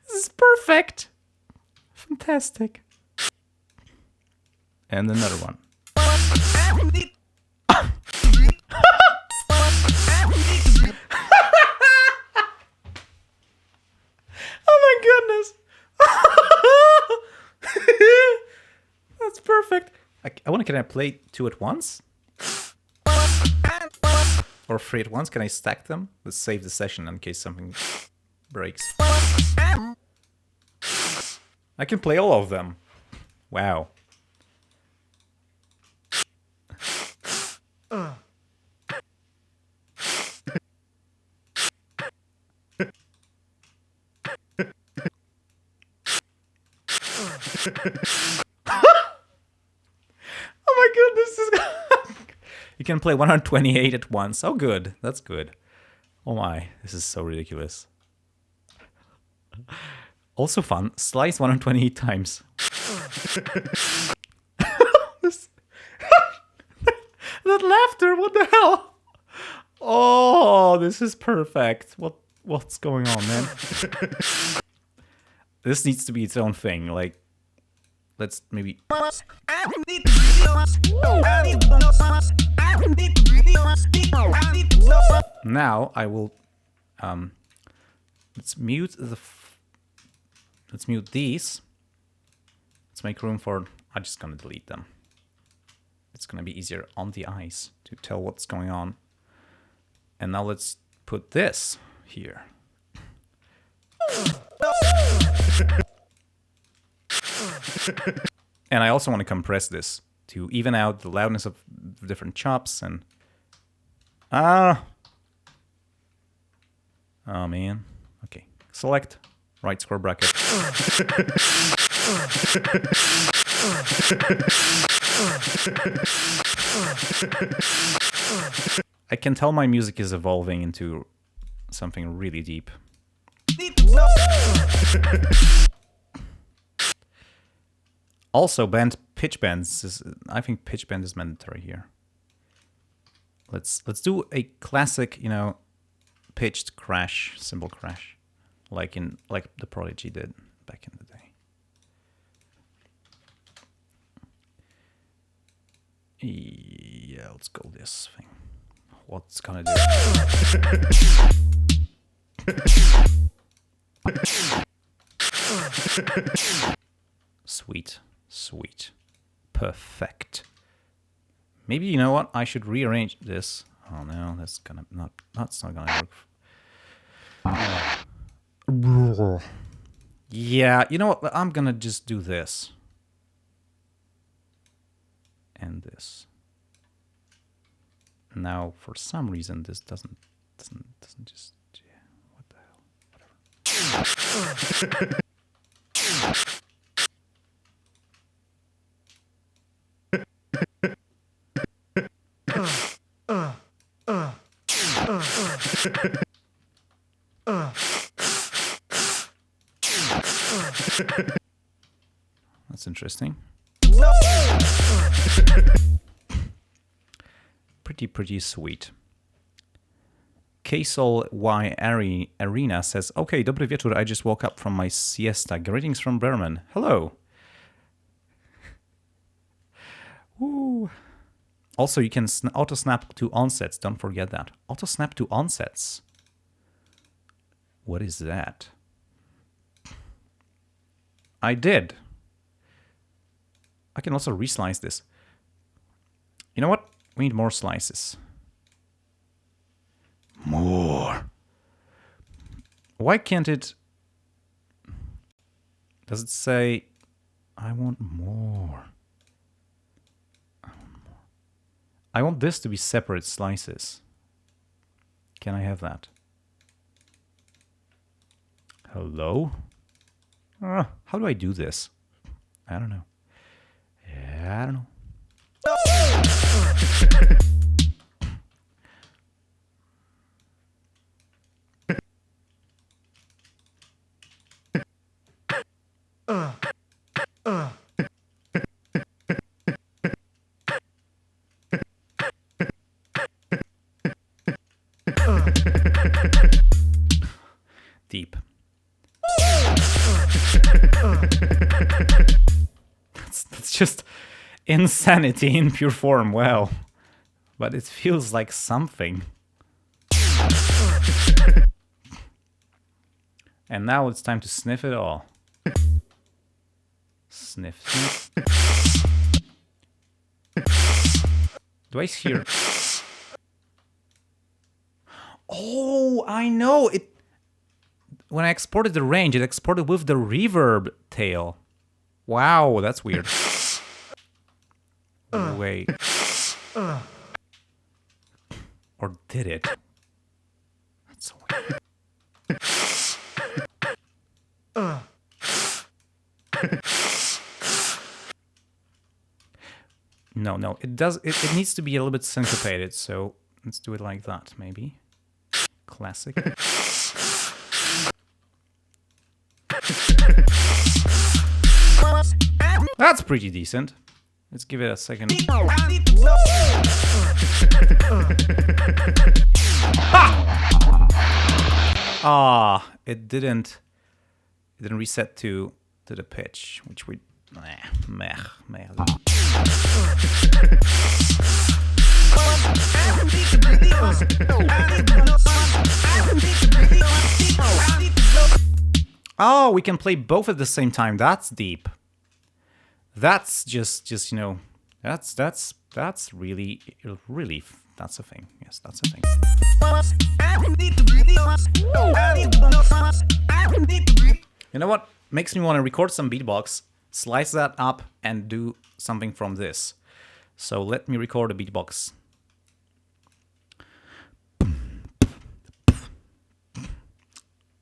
This is perfect. Fantastic. And another one. perfect. I wonder, can I play 2 at once? Or 3 at once? Can I stack them? Let's save the session in case something breaks. I can play all of them. Wow. Oh my goodness, this is you can play 128 at once. Oh good, that's good. Oh my, this is so ridiculous. Also fun, slice 128 times. That laughter, what the hell? Oh, this is perfect. What's going on, man? This needs to be its own thing, like let's maybe now I will let's mute these. Let's make room for I'm just gonna delete them. It's gonna be easier on the eyes to tell what's going on. And now let's put this here. And I also want to compress this to even out the loudness of the different chops and oh man. Okay. Select right square bracket. I can tell my music is evolving into something really deep. Also, pitch bends. I think pitch bend is mandatory here. Let's do a classic, you know, pitched crash, cymbal crash, like the Prodigy did back in the day. Yeah, let's go this thing. What's gonna do? Sweet, sweet, perfect. Maybe you know what? I should rearrange this. Oh no, that's not gonna work. Yeah, you know what? I'm gonna just do this and this. Now, for some reason, this doesn't just. Yeah, what the hell? Whatever. That's interesting. Pretty sweet. Ksol Y Arena says, "Okay, dobry wieczór. I just woke up from my siesta. Greetings from Bremen. Hello." Woo. Also, you can auto snap to onsets. Don't forget that. Auto snap to onsets. What is that? I did. I can also reslice this. You know what? We need more slices. More. Why can't it... Does it say, I want more? I want this to be separate slices. Can I have that? Hello? How do I do this? I don't know. Yeah, I don't know. Deep. That's just insanity in pure form. Well, but it feels like something. And now it's time to sniff it all. Sniff, sniff. Do I hear? Oh, I know it. When I exported the range, it exported with the reverb tail. Wow, that's weird. Wait. Or did it? That's so weird. No, it does. It needs to be a little bit syncopated. So let's do it like that, maybe. Classic. That's pretty decent. Let's give it a second. Ah, it didn't reset to the pitch, which we meh. Oh, we can play both at the same time. That's deep. That's just you know, that's really that's a thing. Yes, that's a thing. You know what makes me want to record some beatbox, slice that up and do something from this. So let me record a beatbox.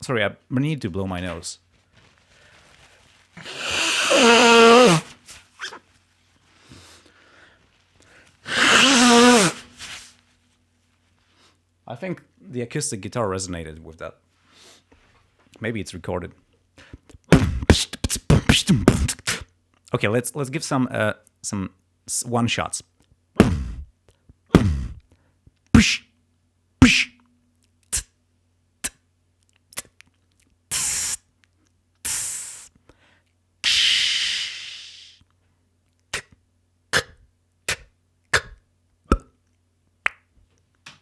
Sorry, I need to blow my nose. I think the acoustic guitar resonated with that. Maybe it's recorded. Okay, let's give some one shots.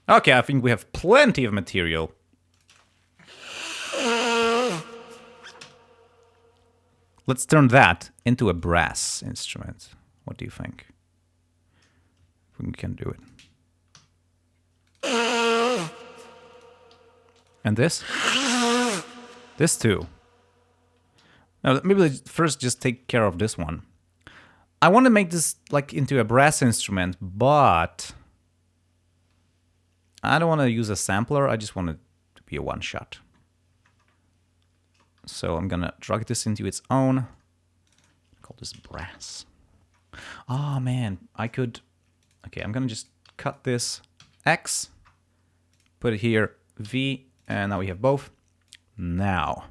Okay, I think we have plenty of material. Let's turn that into a brass instrument. What do you think? We can do it. And this? This too. Now, maybe let's first just take care of this one. I want to make this like into a brass instrument, but I don't want to use a sampler. I just want it to be a one shot. So I'm gonna drag this into its own. Call this brass. Oh man, I could. Okay, I'm gonna just cut this X, put it here V, and now we have both. Now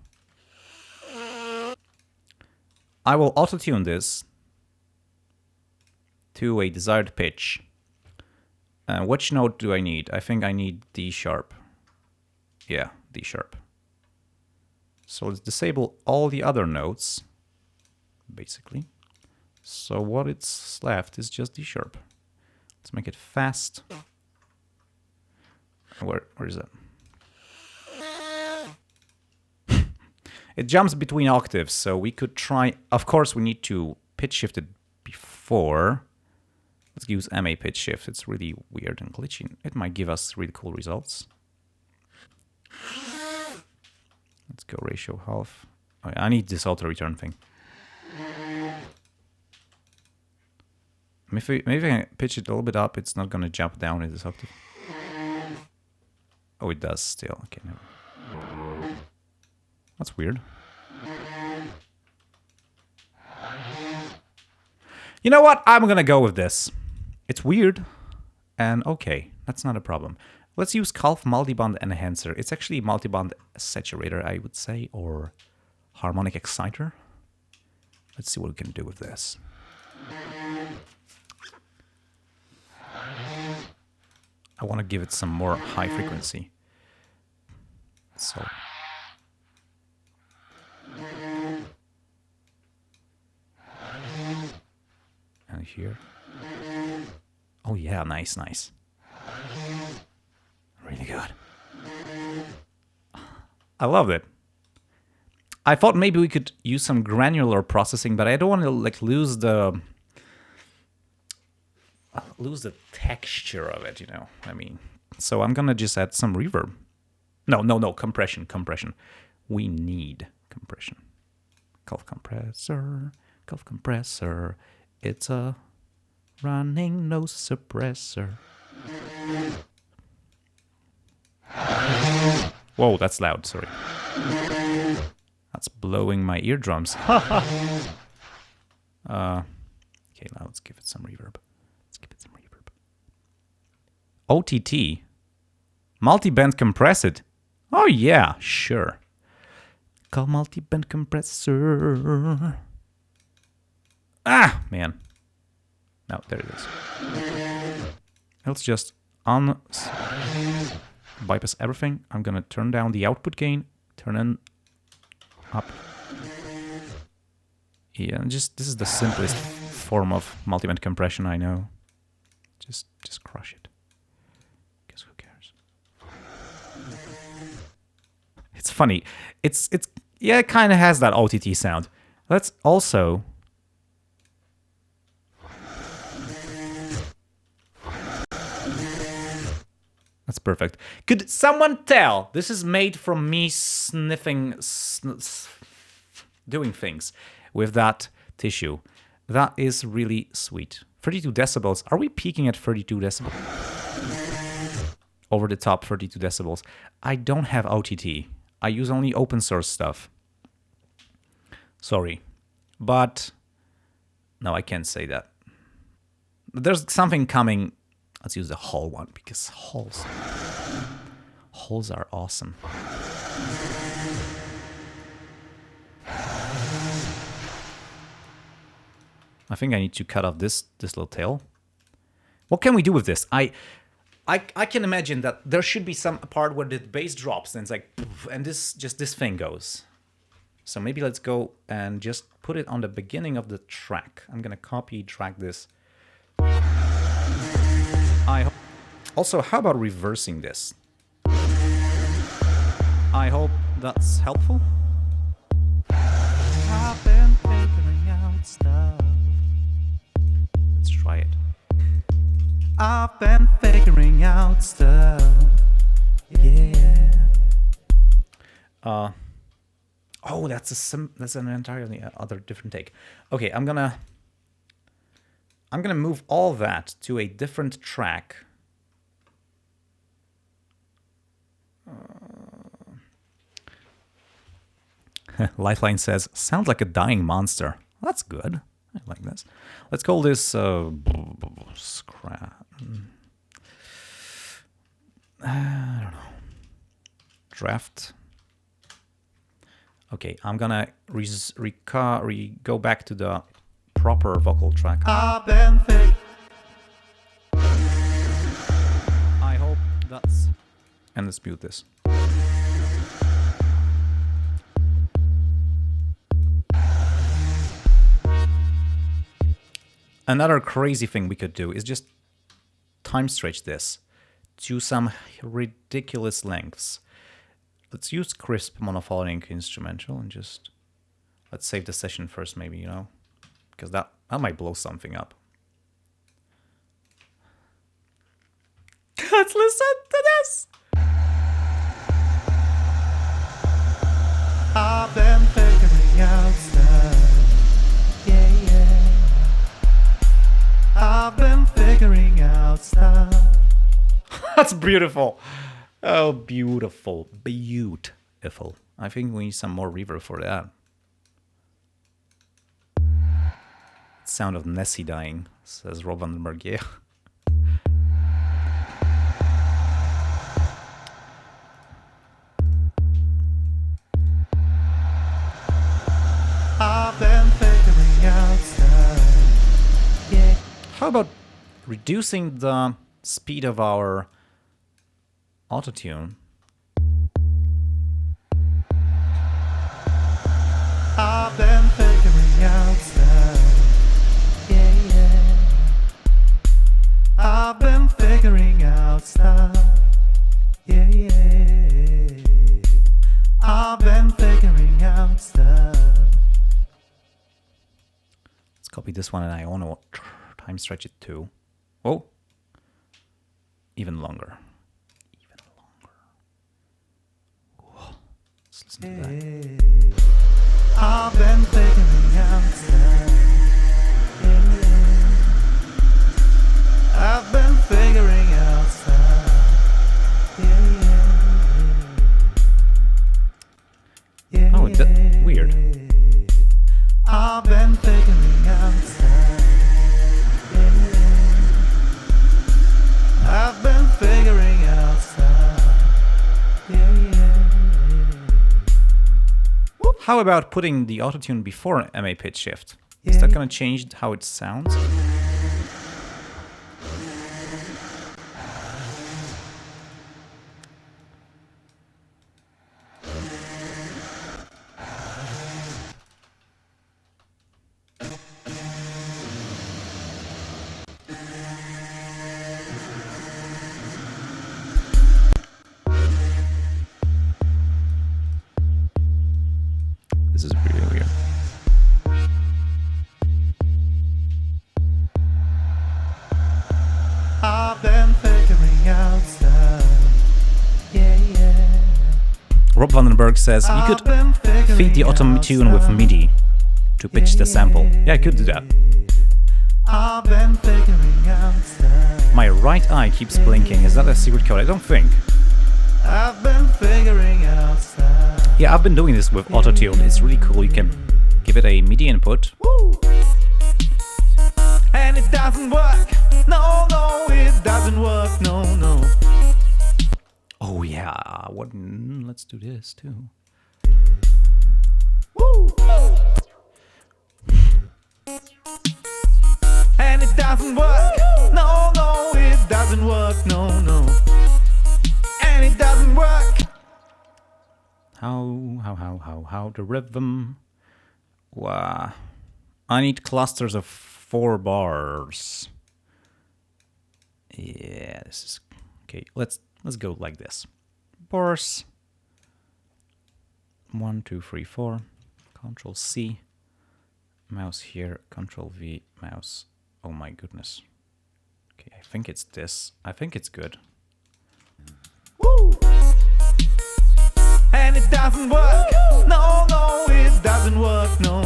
I will auto-tune this to a desired pitch. And which note do I need? I think I need D sharp. Yeah, D sharp. So let's disable all the other notes, basically. So what it's left is just D sharp. Let's make it fast. Where is that? It jumps between octaves, so we could try. Of course, we need to pitch shift it before. Let's use MA pitch shift. It's really weird and glitchy. It might give us really cool results. Let's go ratio half. Oh, I need this auto return thing. Maybe if I pitch it a little bit up, it's not going to jump down in this octave. Oh, it does still. Okay, no. That's weird. You know what? I'm going to go with this. It's weird. And okay, that's not a problem. Let's use Calf Multiband Enhancer. It's actually multiband saturator, I would say, or harmonic exciter. Let's see what we can do with this. I want to give it some more high frequency. So. And here. Oh yeah, nice, nice. Really good. I love it. I thought maybe we could use some granular processing, but I don't want to like lose the lose the texture of it, you know. I mean, so I'm gonna just add some reverb. No, compression. We need compression. Gulf compressor. It's a running no suppressor. Whoa, that's loud, sorry. That's blowing my eardrums. Okay, now let's give it some reverb. OTT. Multi-band compressed. Oh yeah, sure. Call multi-band compressor. Ah, man. No, there it is. Let's just bypass everything. I'm gonna turn down the output gain, turn it up. Yeah, this is the simplest form of multi-band compression I know. Just crush it. Because who cares? It's funny. It's yeah, it kind of has that OTT sound. Let's also that's perfect. Could someone tell this is made from me sniffing, doing things with that tissue? That is really sweet. 32 decibels. Are we peaking at 32 decibels? Over the top 32 decibels. I don't have OTT. I use only open source stuff. Sorry. But no, I can't say that. There's something coming. Let's use the whole one because holes are awesome. I think I need to cut off this little tail. What can we do with this? I can imagine that there should be some part where the bass drops and it's like, and this thing goes. So maybe let's go and just put it on the beginning of the track. I'm gonna drag this. Also, how about reversing this? I hope that's helpful. I've been figuring out stuff. Let's try it. I've been figuring out stuff. Yeah. Oh, that's an entirely other different take. Okay, I'm gonna move all that to a different track. Lifeline says, sounds like a dying monster. That's good. I like this. Let's call this scrap. I don't know. Draft. Okay, I'm gonna go back to the proper vocal track. I hope that's... And let's mute this. Another crazy thing we could do is just time stretch this to some ridiculous lengths. Let's use crisp monophonic instrumental and just let's save the session first, maybe, you know, because that might blow something up. Let's listen to this. I've been figuring out stuff. Yeah, yeah. I've been figuring out stuff. That's beautiful. Oh, beautiful. Beautiful. I think we need some more reverb for that. Sound of Nessie dying, says Rob Vandenberg. Yeah. I've been figuring out stuff. Yeah. How about reducing the speed of our autotune? I've been figuring out stuff. Yeah, yeah. I've been figuring out stuff. Yeah, yeah. I've been figuring out stuff. Let's copy this one and I want to time stretch it too. Oh, even longer. Even longer. Whoa. Let's listen to that. I've been figuring out stuff. I've been figuring out stuff. Oh, weird. I've been figuring out stuff. I've been figuring out stuff. How about putting the autotune before MA pitch shift? Is that gonna change how it sounds? This is really weird. I've been figuring out stuff. Yeah. Rob Vandenberg says you could feed the auto-tune with MIDI to pitch the sample. Yeah, I could do that. I've been figuring out stuff. My right eye keeps blinking. Is that a secret code? I don't think. I've been figuring out stuff. Yeah, I've been doing this with autotune. It's really cool. You can give it a MIDI input. Woo. And it doesn't work. No, it doesn't work. No. Oh yeah, what? Let's do this too. Woo. And it doesn't work. No, it doesn't work. No. And it doesn't work. How the rhythm? Wow. I need clusters of 4 bars. Yeah, this is okay. Let's go like this. Bars. 1, 2, 3, 4. Control C. Mouse here. Control V. Mouse. Oh my goodness. Okay, I think it's this. I think it's good. Woo. And it doesn't work. No, it doesn't work. No.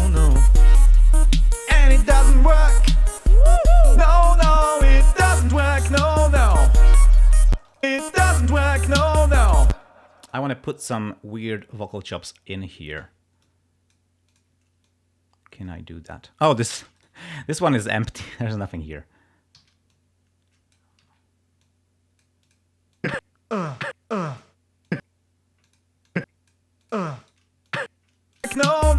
And it doesn't work. No, it doesn't work. No. It doesn't work. No. I want to put some weird vocal chops in here. Can I do that? Oh, this one is empty. There's nothing here. No.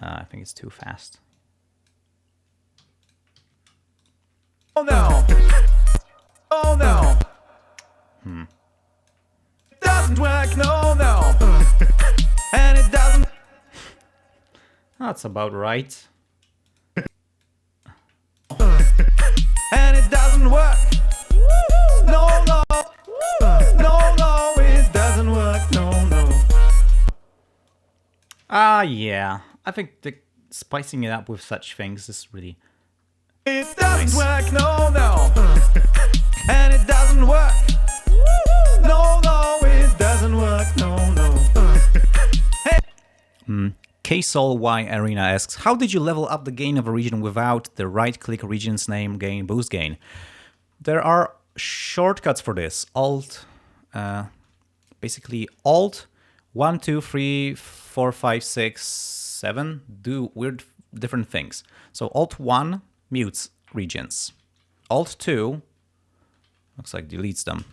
I think it's too fast. Oh no. It doesn't work. No. And it doesn't. That's about right. And it doesn't work. No. It doesn't work. No. Yeah. I think spicing it up with such things is really It doesn't nice. work. No. And it doesn't work. No, it doesn't work. No. K-Sol Y Arena asks, how did you level up the gain of a region without the right-click region's name, gain, boost gain? There are shortcuts for this. Basically Alt 1, 2, 3, 4, 5, 6, 7 do weird different things. So Alt 1 mutes regions. Alt 2 looks like deletes them.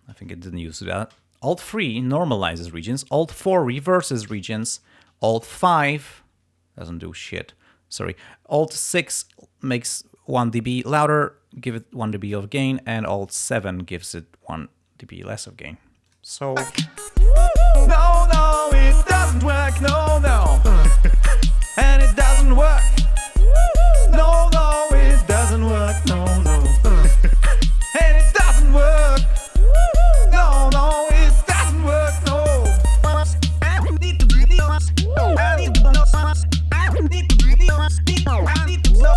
I think it didn't use that. Alt 3 normalizes regions. Alt 4 reverses regions. Alt 5 doesn't do shit. Sorry. Alt 6 makes 1 dB louder, give it 1 dB of gain, and Alt 7 gives it 1 dB less of gain. So No, it doesn't work. No. And it doesn't work. No, it doesn't work. No. And it doesn't work. No, it doesn't work. No. I need to know. I need to know. I need to know. I need to know.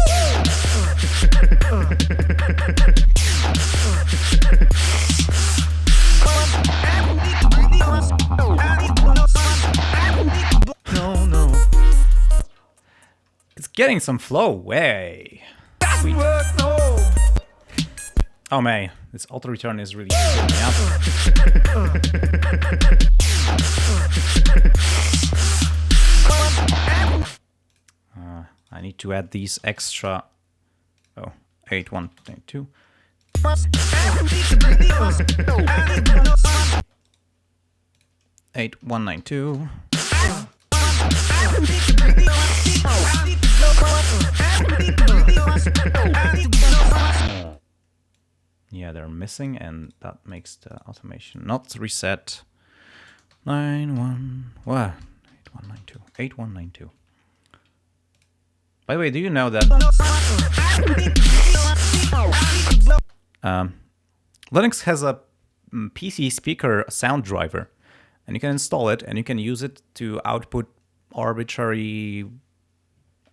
getting some flow. Way. Doesn't work, no. Oh man, this auto return is really screwing me up. I need to add these extra. Oh, 8192. 8192. Yeah, they're missing, and that makes the automation not reset. 8192. 8192. By the way, do you know that Linux has a PC speaker sound driver, and you can install it and you can use it to output arbitrary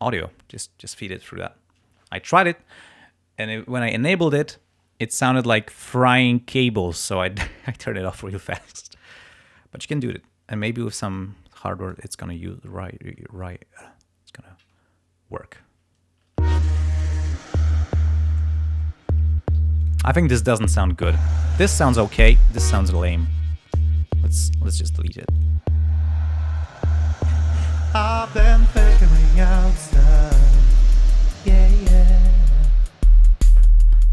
audio. Just feed it through that. I tried it, and when I enabled it, it sounded like frying cables, so I turned it off real fast. But you can do it, and maybe with some hardware, it's gonna use it's gonna work. I think this doesn't sound good. This sounds okay. This sounds lame. Let's just delete it. I've been figuring out stuff. Yeah, yeah.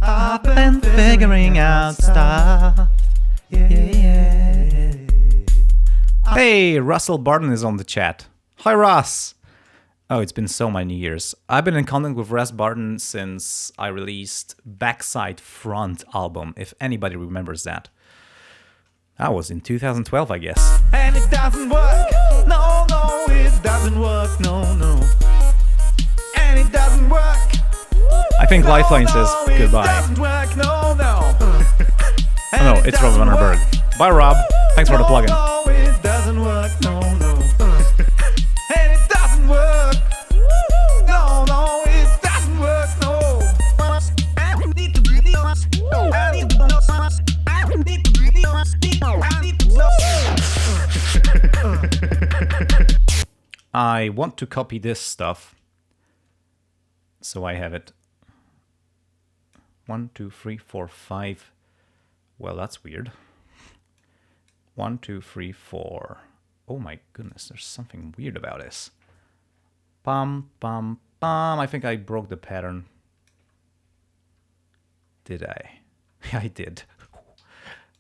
I've been figuring out stuff. Yeah, yeah. Hey, Russell Barton is on the chat. Hi, Russ. Oh, it's been so many years. I've been in contact with Russ Barton since I released Backside Front album, if anybody remembers that. That was in 2012, I guess. And it doesn't work. No, no, it doesn't work. No, no. And it doesn't work. I think Lifeline says goodbye. It doesn't work. No, no. Oh no, it's Rob Vanderberg. Bye, Rob. Thanks for the plugin. No, it doesn't work. No, no. And it doesn't work. No, no, it doesn't work. No. I want to copy this stuff, so I have it. 1, 2, 3, 4, 5. Well, that's weird. 1, 2, 3, 4. Oh my goodness, there's something weird about this. Bum, bum, bum. I think I broke the pattern. Did I? Yeah, I did.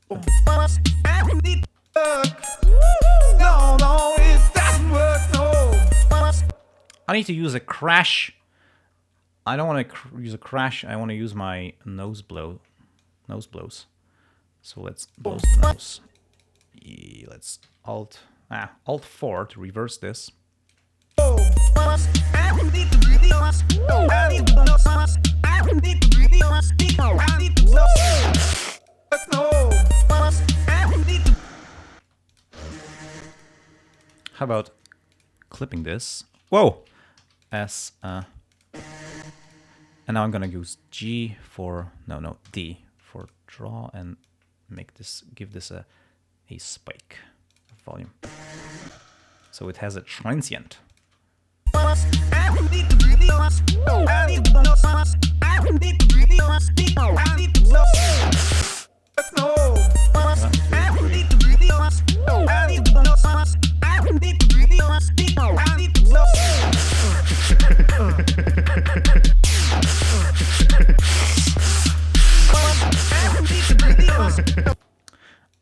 No, no, it doesn't work. No. I need to use a crash. I don't want to use a crash. I want to use my nose blows. So let's blow the nose. Yeah, let's Alt 4 to reverse this. How about clipping this? Whoa! And now I'm gonna use G for D for draw and give this a spike of volume. So it has a transient.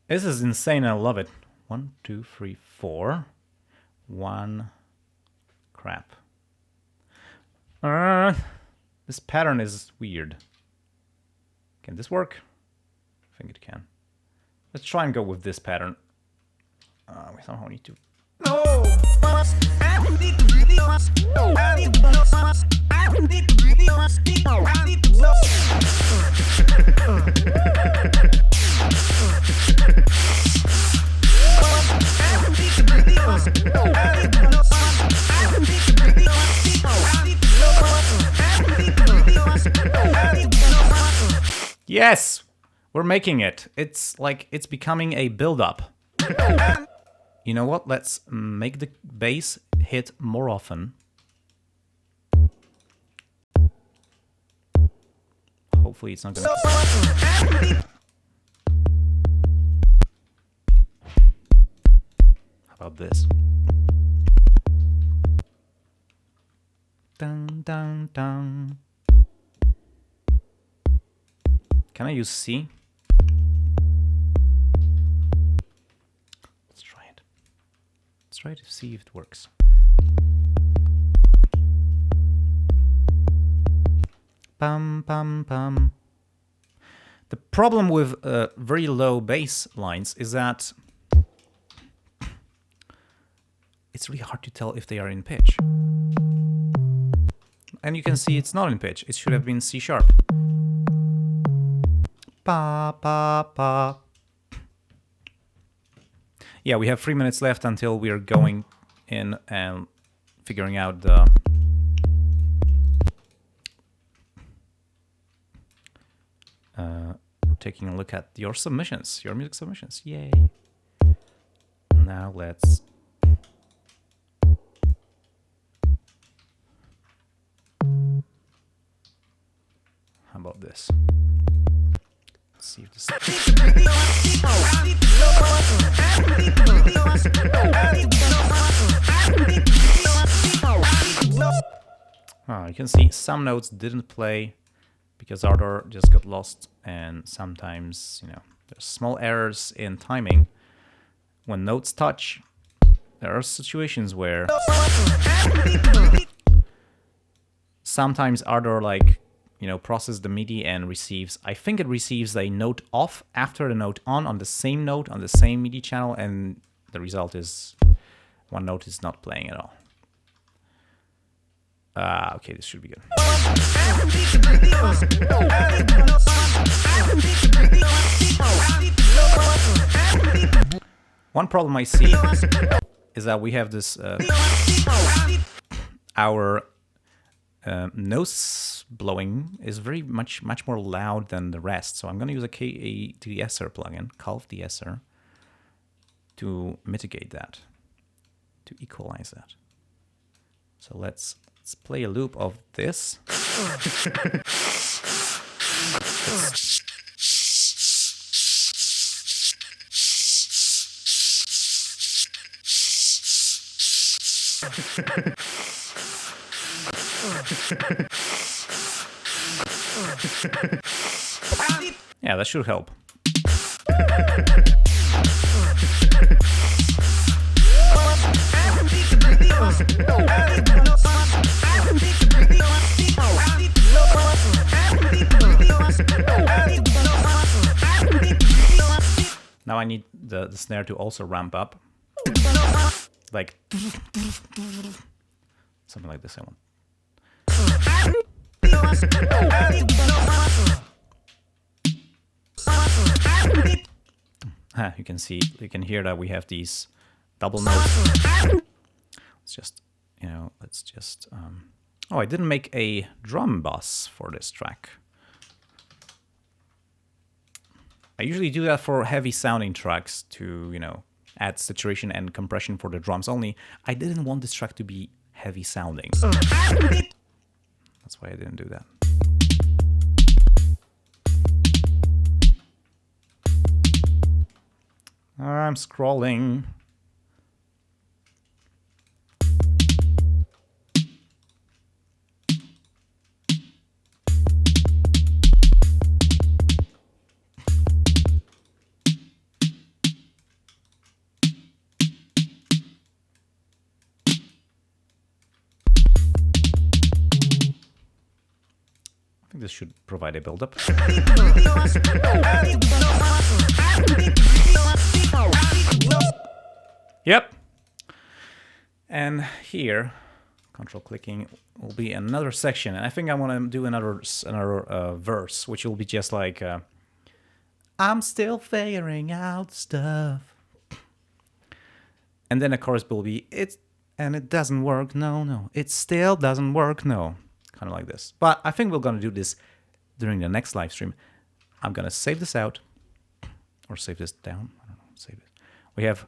This is insane, I love it. 1, 2, 3, 4. 1. Crap. This pattern is weird. Can this work? I think it can. Let's try and go with this pattern. We somehow need to... No. Yes! We're making it. It's like it's becoming a build-up. You know what? Let's make the bass hit more often. hopefully it's not gonna... How about this? Dun, dun, dun. Can I use C? Let's try it. Let's try to see if it works. Pum, pum, pum. The problem with very low bass lines is that it's really hard to tell if they are in pitch. And you can see it's not in pitch. It should have been C sharp. Pa, pa, pa. Yeah, we have 3 minutes left until we're going in and figuring out the... we're taking a look at your submissions, your music submissions. Yay. Now let's... How about this? Let's see if this... You can see some notes didn't play because Ardor just got lost, and sometimes, you know, there's small errors in timing. When notes touch, there are situations where sometimes Ardor, like, you know, processes the MIDI and receives, I think it receives a note off after the note on the same note on the same MIDI channel, and the result is one note is not playing at all. Okay, this should be good. One problem I see is that we have this, our nose blowing is very much more loud than the rest. So I'm going to use a de-esser plugin, Calf de-esser, to mitigate that, to equalize that. So let's play a loop of this. Yeah, that should help. Now I need the snare to also ramp up. Like something like this I want. You can see, you can hear that we have these double notes. Let's just, you know, let's just... oh, I didn't make a drum bus for this track. I usually do that for heavy sounding tracks to, you know, add saturation and compression for the drums only. I didn't want this track to be heavy sounding. That's why I didn't do that. I'm scrolling. I think this should provide a build-up. Yep. And here, control clicking will be another section, and I think I want to do another verse, which will be just like, I'm still figuring out stuff. And then the chorus will be, it doesn't work, no, it still doesn't work, no. Kind of like this. But I think we're going to do this during the next live stream. I'm going to save this out, or save this down. I don't know, save it. We have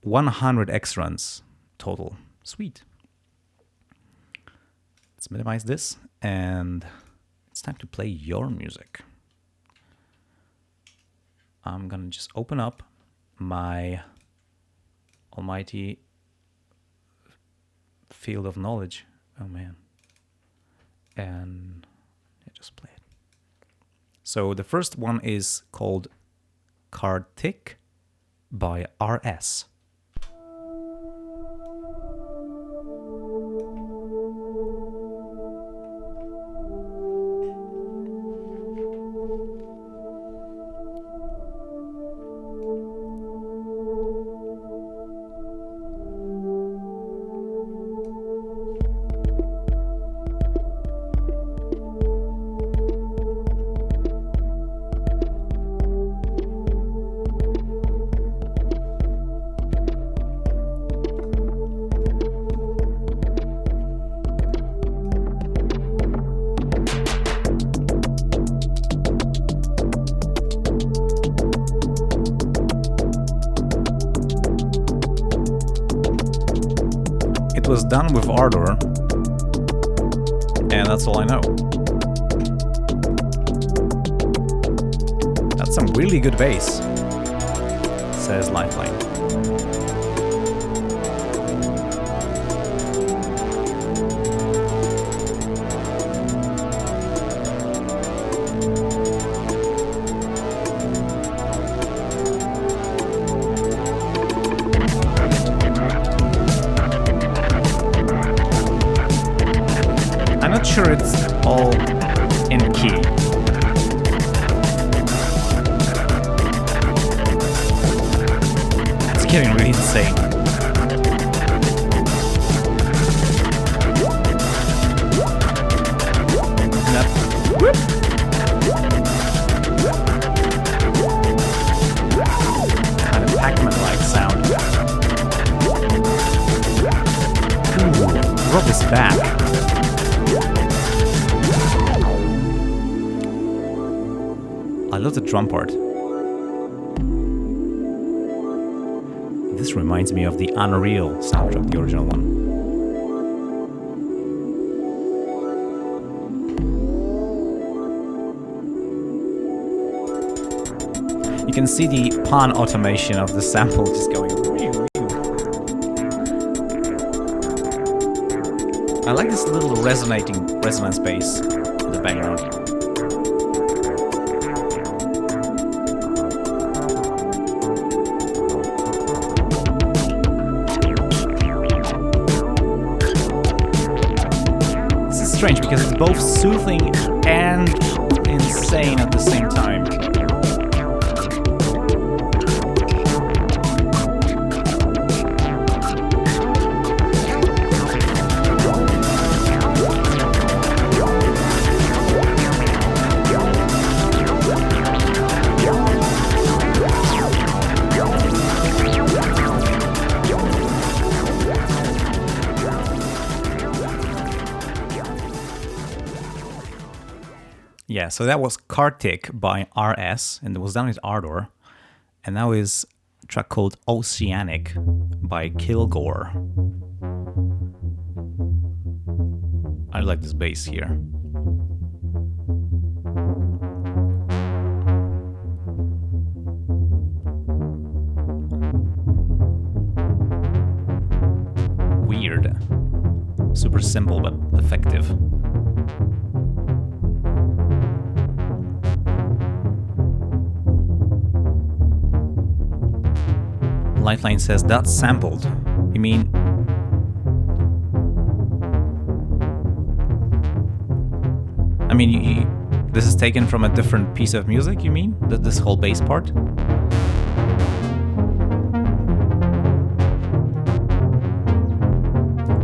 100 X runs total. Sweet. Let's minimize this and it's time to play your music. I'm gonna just open up my almighty field of knowledge. Oh man. And just play it. So the first one is called Kartik by RS. It was done with ardor, and that's all I know. That's some really good bass, says Lifeline. Sure, it's all in key. It's getting really insane. That kind of Pac-Man-like sound. Ooh, GRUB is back. I love the drum part. This reminds me of the Unreal soundtrack, the original one. You can see the pan automation of the sample just going. I like this little resonance bass in the background. Strange because it's both soothing and insane at the same time. Yeah, so that was Kartik by RS, and it was done with Ardor. And now is a track called Oceanic by Kilgore. I like this bass here. Weird. Super simple but effective. Lifeline says that's sampled. You mean? I mean, this is taken from a different piece of music, you mean? This whole bass part?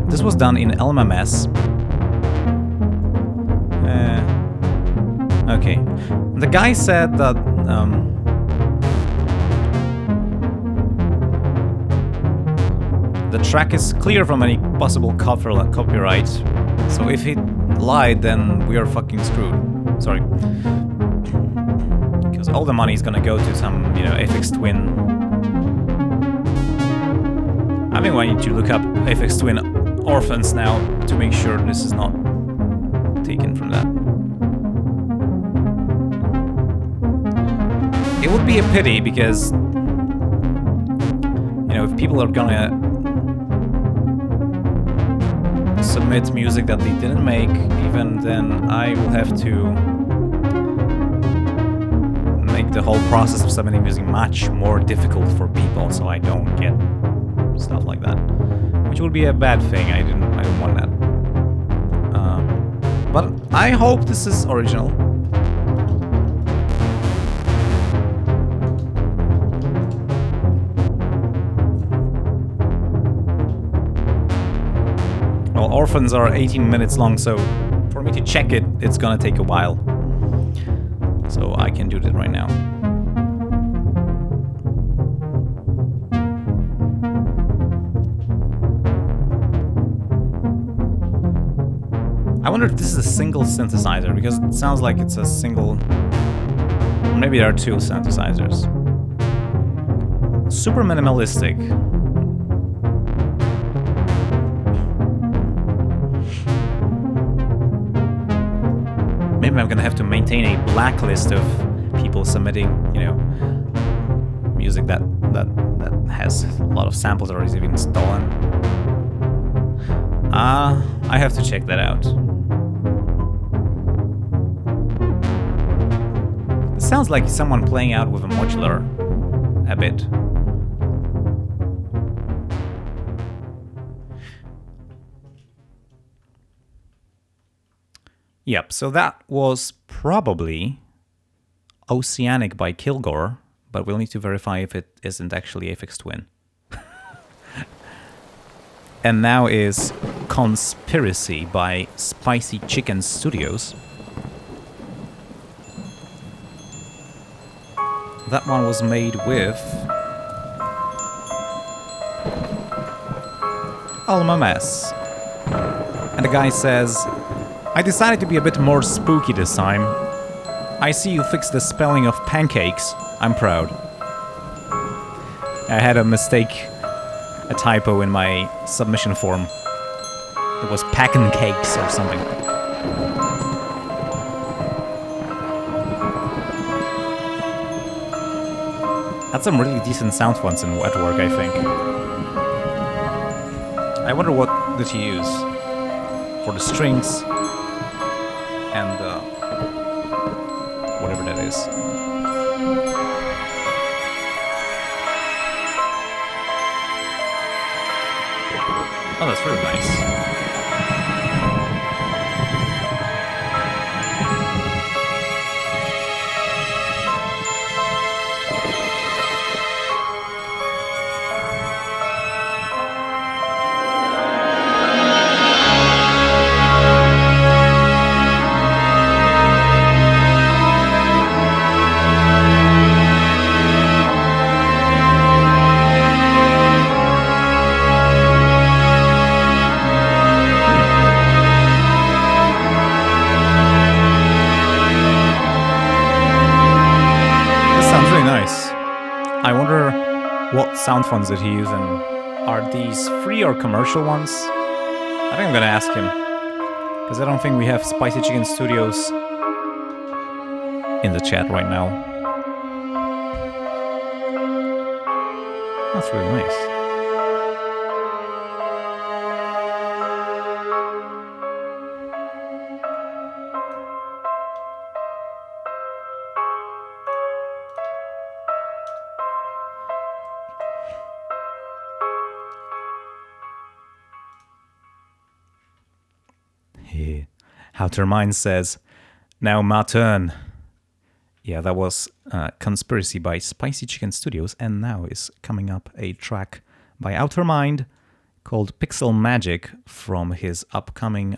This was done in LMMS. Okay. The guy said that the track is clear from any possible copyright. So if he lied, then we are fucking screwed. Sorry. Because all the money is gonna go to some, Aphex Twin. I've been wanting to look up Aphex Twin orphans now to make sure this is not taken from that. be a pity because, you know, if people are gonna submit music that they didn't make, even then I will have to make the whole process of submitting music much more difficult for people, so I don't get stuff like that, which would be a bad thing. I don't want that. But I hope this is original. Well, Orphans are 18 minutes long, so for me to check it, it's gonna take a while. So I can do that right now. I wonder if this is a single synthesizer, because it sounds like it's a single... Maybe there are two synthesizers. Super minimalistic. Maybe I'm gonna have to maintain a blacklist of people submitting, you know, music that has a lot of samples already been stolen. I have to check that out. It sounds like someone playing out with a modular a bit. Yep, so that was probably Oceanic by Kilgore, but we'll need to verify if it isn't actually Aphex Twin. And now is Conspiracy by Spicy Chicken Studios. That one was made with Alma Mess. And the guy says, I decided to be a bit more spooky this time. I see you fixed the spelling of pancakes. I'm proud. I had a mistake, a typo in my submission form. It was packin' cakes or something. Had some really decent sound fonts at work, I think. I wonder what did he use for the strings and whatever that is. Oh, that's really nice. I wonder what sound fonts did he use, and are these free or commercial ones? I think I'm gonna ask him, because I don't think we have Spicy Chicken Studios in the chat right now. That's really nice. How Termine says, now my turn. Yeah, that was Conspiracy by Spicy Chicken Studios, and now is coming up a track by Outer Mind called Pixel Magic from his upcoming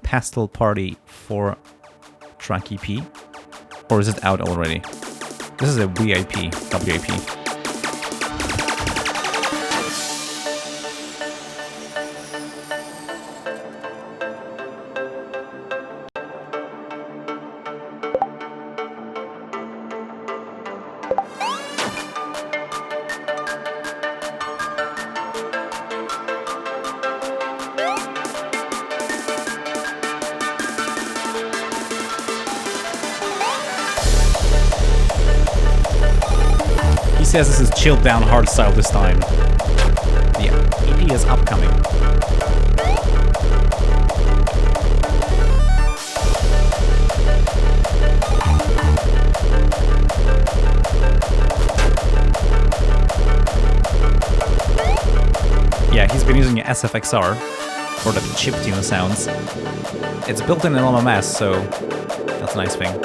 Pastel Party 4-track EP, or is it out already? This is a WAP. says this is chilled down hardstyle this time. The EP is upcoming. Yeah, he's been using SFXR for the chiptune sounds. It's built in LMMS, so that's a nice thing.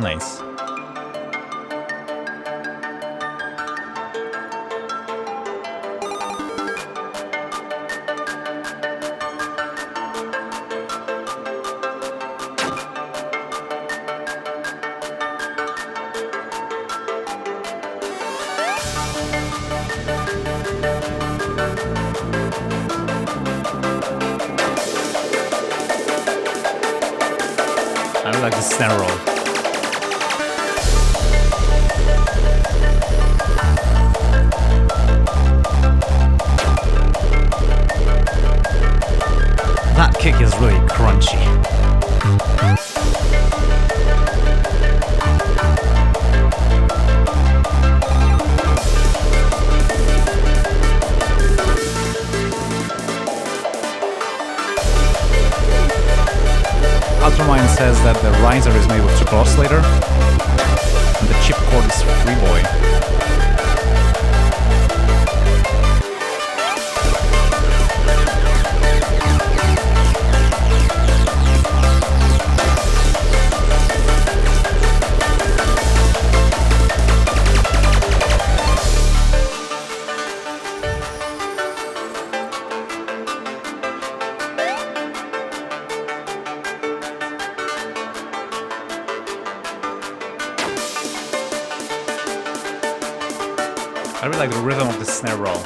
Nice. I really like the snare roll. That kick is really crunchy. Ultramine says that the riser is made with triple oscillator and the chip chord is Freeboy. I really like the rhythm of the snare roll.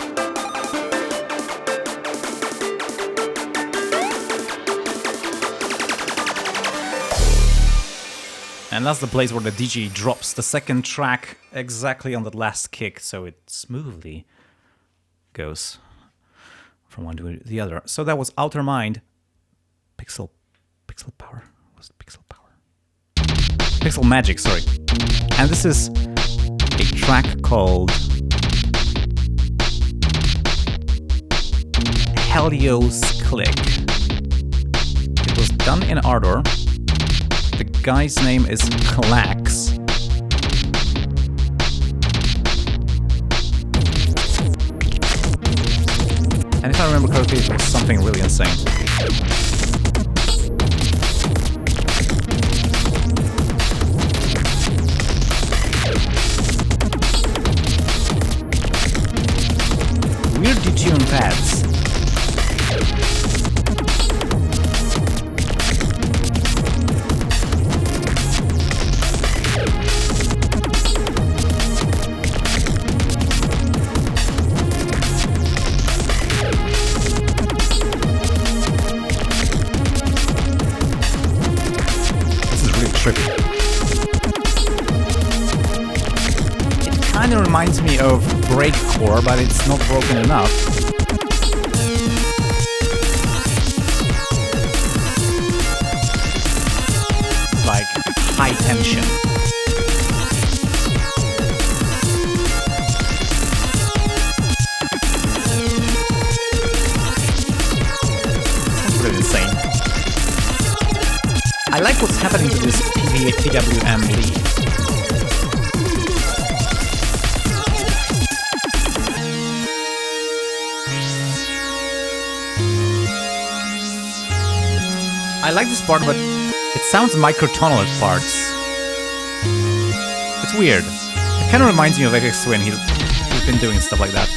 And that's the place where the DJ drops the second track exactly on the last kick, so it smoothly goes from one to the other. So that was Outer Mind. Pixel Power. What's Pixel Power? Pixel Magic, sorry. And this is a track called Helios Click. It was done in Ardor. The guy's name is Clax. And if I remember correctly, it was something really insane. Weird detuned pads. It kind of reminds me of breakcore, but it's not broken enough. It's like high tension. That's really insane. I like what's happening to this PWM lead. I like this part, but it sounds microtonal at parts. It's weird. It kind of reminds me of Apex Twin. He's been doing stuff like that.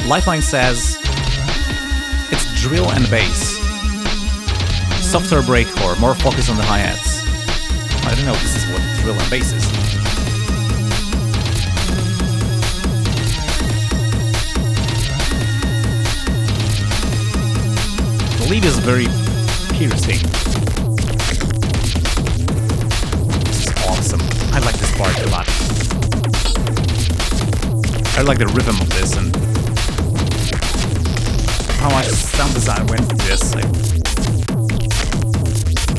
Lifeline says it's drill and bass. Softer breakcore, more focus on the hi-hats. I don't know if this is what drill and bass is. The lead is very piercing. This is awesome. I like this part a lot. I like the rhythm of this and how much sound design went into this.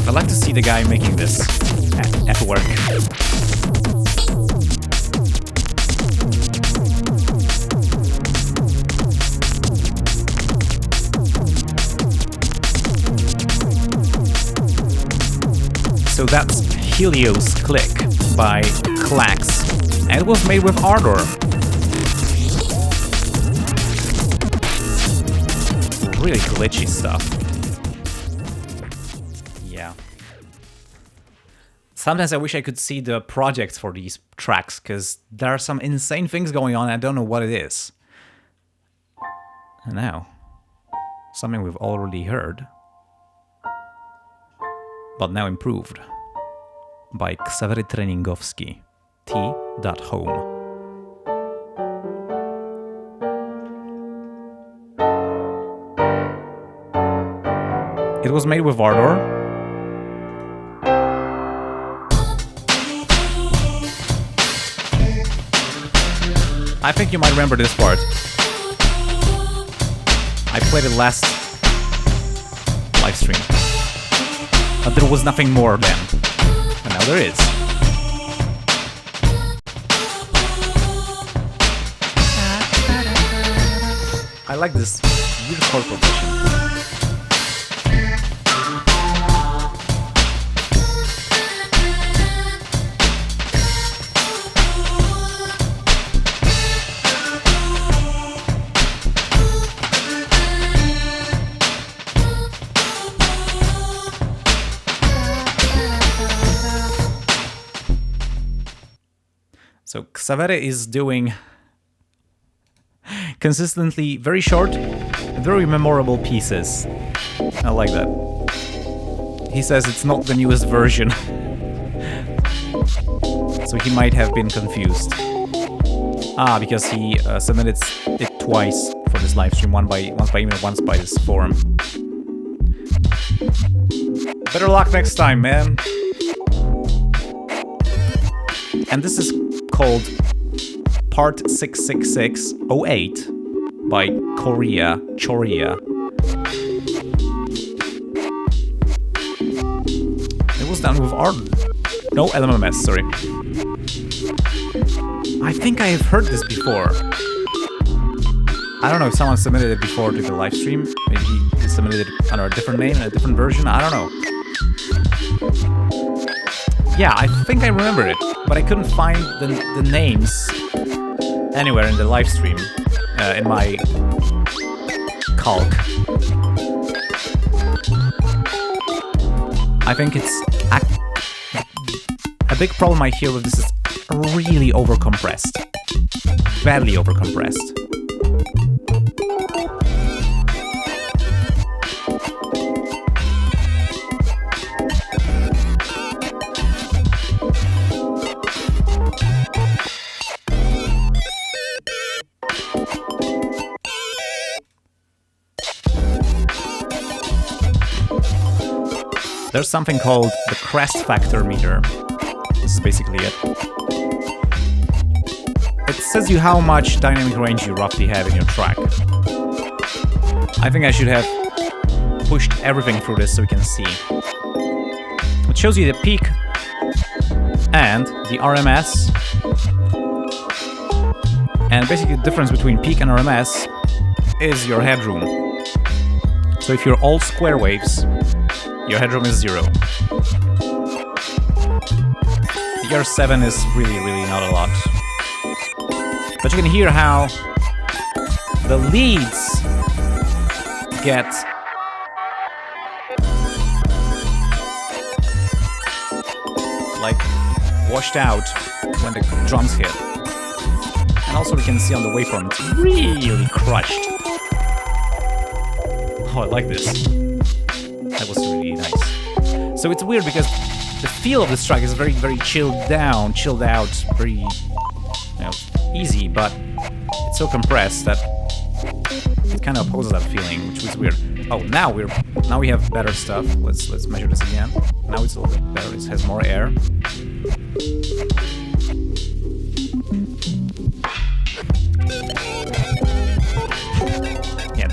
I'd like to see the guy making this at work. So that's Helios Click by Clax, and it was made with Ardor. Really glitchy stuff. Yeah. Sometimes I wish I could see the projects for these tracks, because there are some insane things going on and I don't know what it is. And now, something we've already heard, but now improved, by Ksawery Treningowski, T.Home. It was made with Ardor. I think you might remember this part. I played it last live stream. But there was nothing more then. And now there is. I like this weird chord progression. So Ksawery is doing consistently very short, very memorable pieces. I like that. He says it's not the newest version. So he might have been confused. Because he submitted it twice for this live stream, once by email, once by this forum. Better luck next time, man. And this is called Part 66608 by Choria. It was done with no LMMS, sorry. I think I have heard this before. I don't know if someone submitted it before to the live stream. Maybe he submitted it under a different name and a different version. I don't know. Yeah, I think I remember it, but I couldn't find the names anywhere in the live stream, in my calc. I think it's a big problem I hear with this is really overcompressed, badly overcompressed. There's something called the crest factor meter. This is basically it. It says you how much dynamic range you roughly have in your track. I think I should have pushed everything through this so we can see. It shows you the peak and the RMS. And basically the difference between peak and RMS is your headroom. So if you're all square waves, your headroom is 0. Your 7 is really not a lot. But you can hear how the leads get like washed out when the drums hit. And also we can see on the waveform it's really crushed. Oh, I like this. That was really nice. So it's weird because the feel of this track is very chilled out, very easy, but it's so compressed that it kind of opposes that feeling, which was weird. Oh, now we have better stuff. Let's measure this again. Now it's a little bit better. It has more air.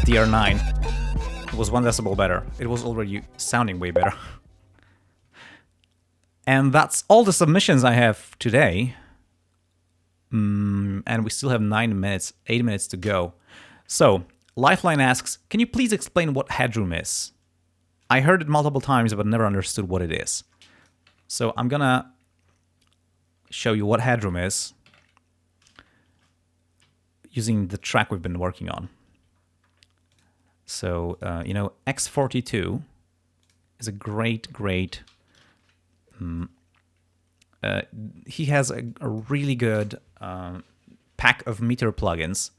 DR9. It was 1 decibel better. It was already sounding way better. And that's all the submissions I have today. And we still have 8 minutes to go. So, Lifeline asks, can you please explain what headroom is? I heard it multiple times, but never understood what it is. So I'm gonna show you what headroom is using the track we've been working on. So, you know, X42 is a great he has a really good pack of meter plugins,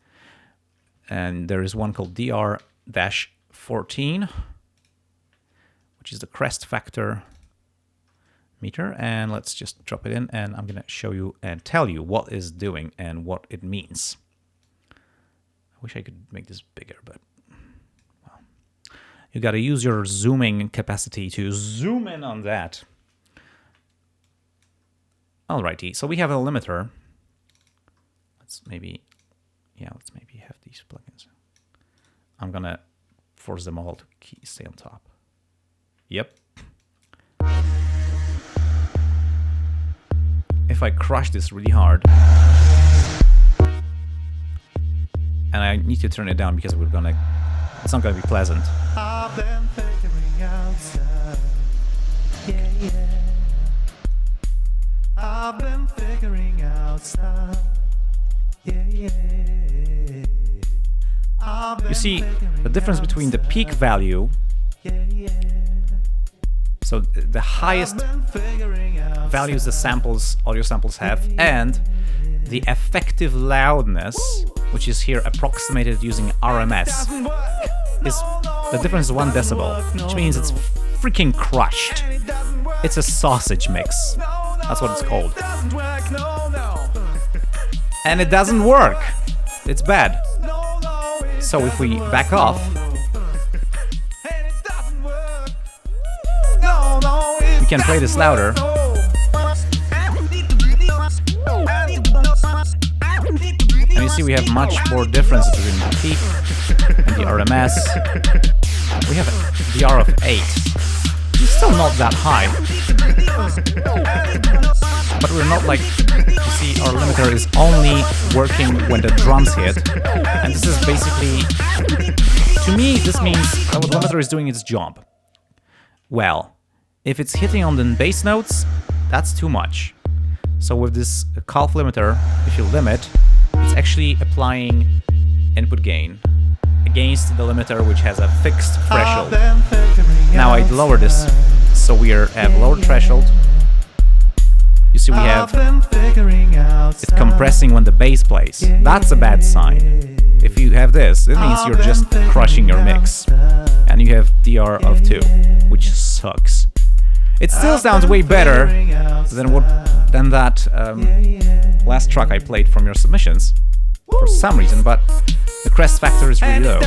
and there is one called DR-14, which is the crest factor meter, and let's just drop it in, and I'm gonna show you and tell you what it's doing and what it means. I wish I could make this bigger, but well, you gotta use your zooming capacity to zoom in on that. Alrighty, so we have a limiter. Let's maybe have these plugins. I'm gonna force them all to stay on top. Yep. If I crush this really hard, and I need to turn it down because it's not gonna be pleasant. I've been figuring out stuff. Yeah, yeah. I've been figuring out stuff. Yeah, yeah. You see the difference between the peak value, so the highest values the audio samples have, and the effective loudness, which is here approximated using RMS, the difference is 1 decibel, which means it's freaking crushed. It's a sausage mix. That's what it's called. And it doesn't work. It's bad. So if we back off, we can play this louder. And you see we have much more difference between the peak and the RMS. We have a DR of 8. It's still not that high. But we're not like, you see, our limiter is only working when the drums hit. And this is basically, to me, this means that the limiter is doing its job. Well, if it's hitting on the bass notes, that's too much. So with this calf limiter, if you limit, it's actually applying input gain against the limiter, which has a fixed threshold. Now I lower this, so we have lower threshold. You see we have it compressing when the bass plays. That's a bad sign. If you have this, it means you're just crushing your mix. And you have DR of 2, which sucks. It still sounds way better than that last track I played from your submissions, for some reason, but the crest factor is really low.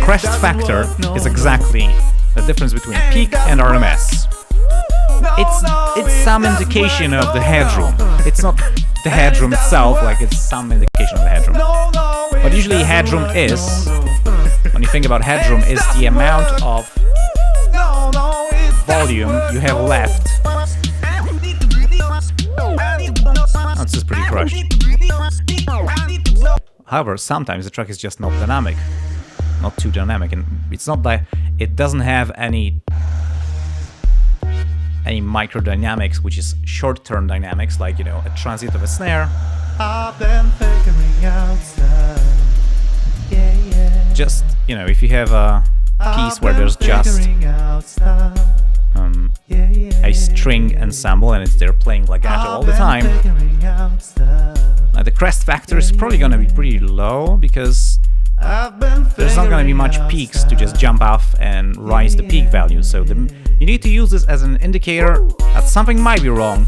Crest factor is exactly the difference between peak and RMS. It's some indication of the headroom. It's not the headroom itself, like it's some indication of the headroom. But usually headroom is, when you think about headroom, is the amount of volume you have left. Oh, this is pretty crushed. However, sometimes the track is just not dynamic. Not too dynamic, and it's not that it doesn't have any microdynamics, which is short-term dynamics, like, you know, a transit of a snare. Just, you know, if you have a piece where there's just a string ensemble and they're playing legato all the time, the crest factor is probably going to be pretty low, because there's not going to be much peaks to just jump off and rise the peak value. So you need to use this as an indicator that something might be wrong.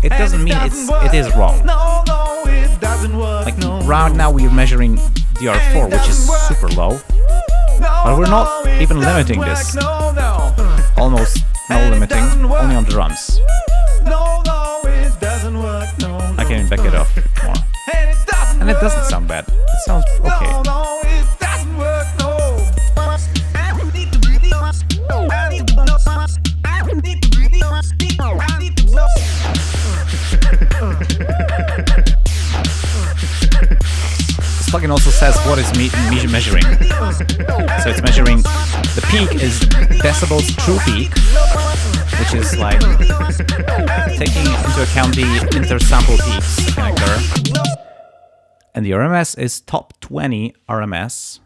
It doesn't mean it is wrong. Like right now we're measuring DR4, which is super low, but we're not even limiting this. Almost no limiting, only on drums. I can back it off more. And it doesn't sound bad. It sounds okay. what it's measuring. So it's measuring the peak is decibels true peak, which is like taking into account the intersample peaks that can occur. And the RMS is top 20 RMS.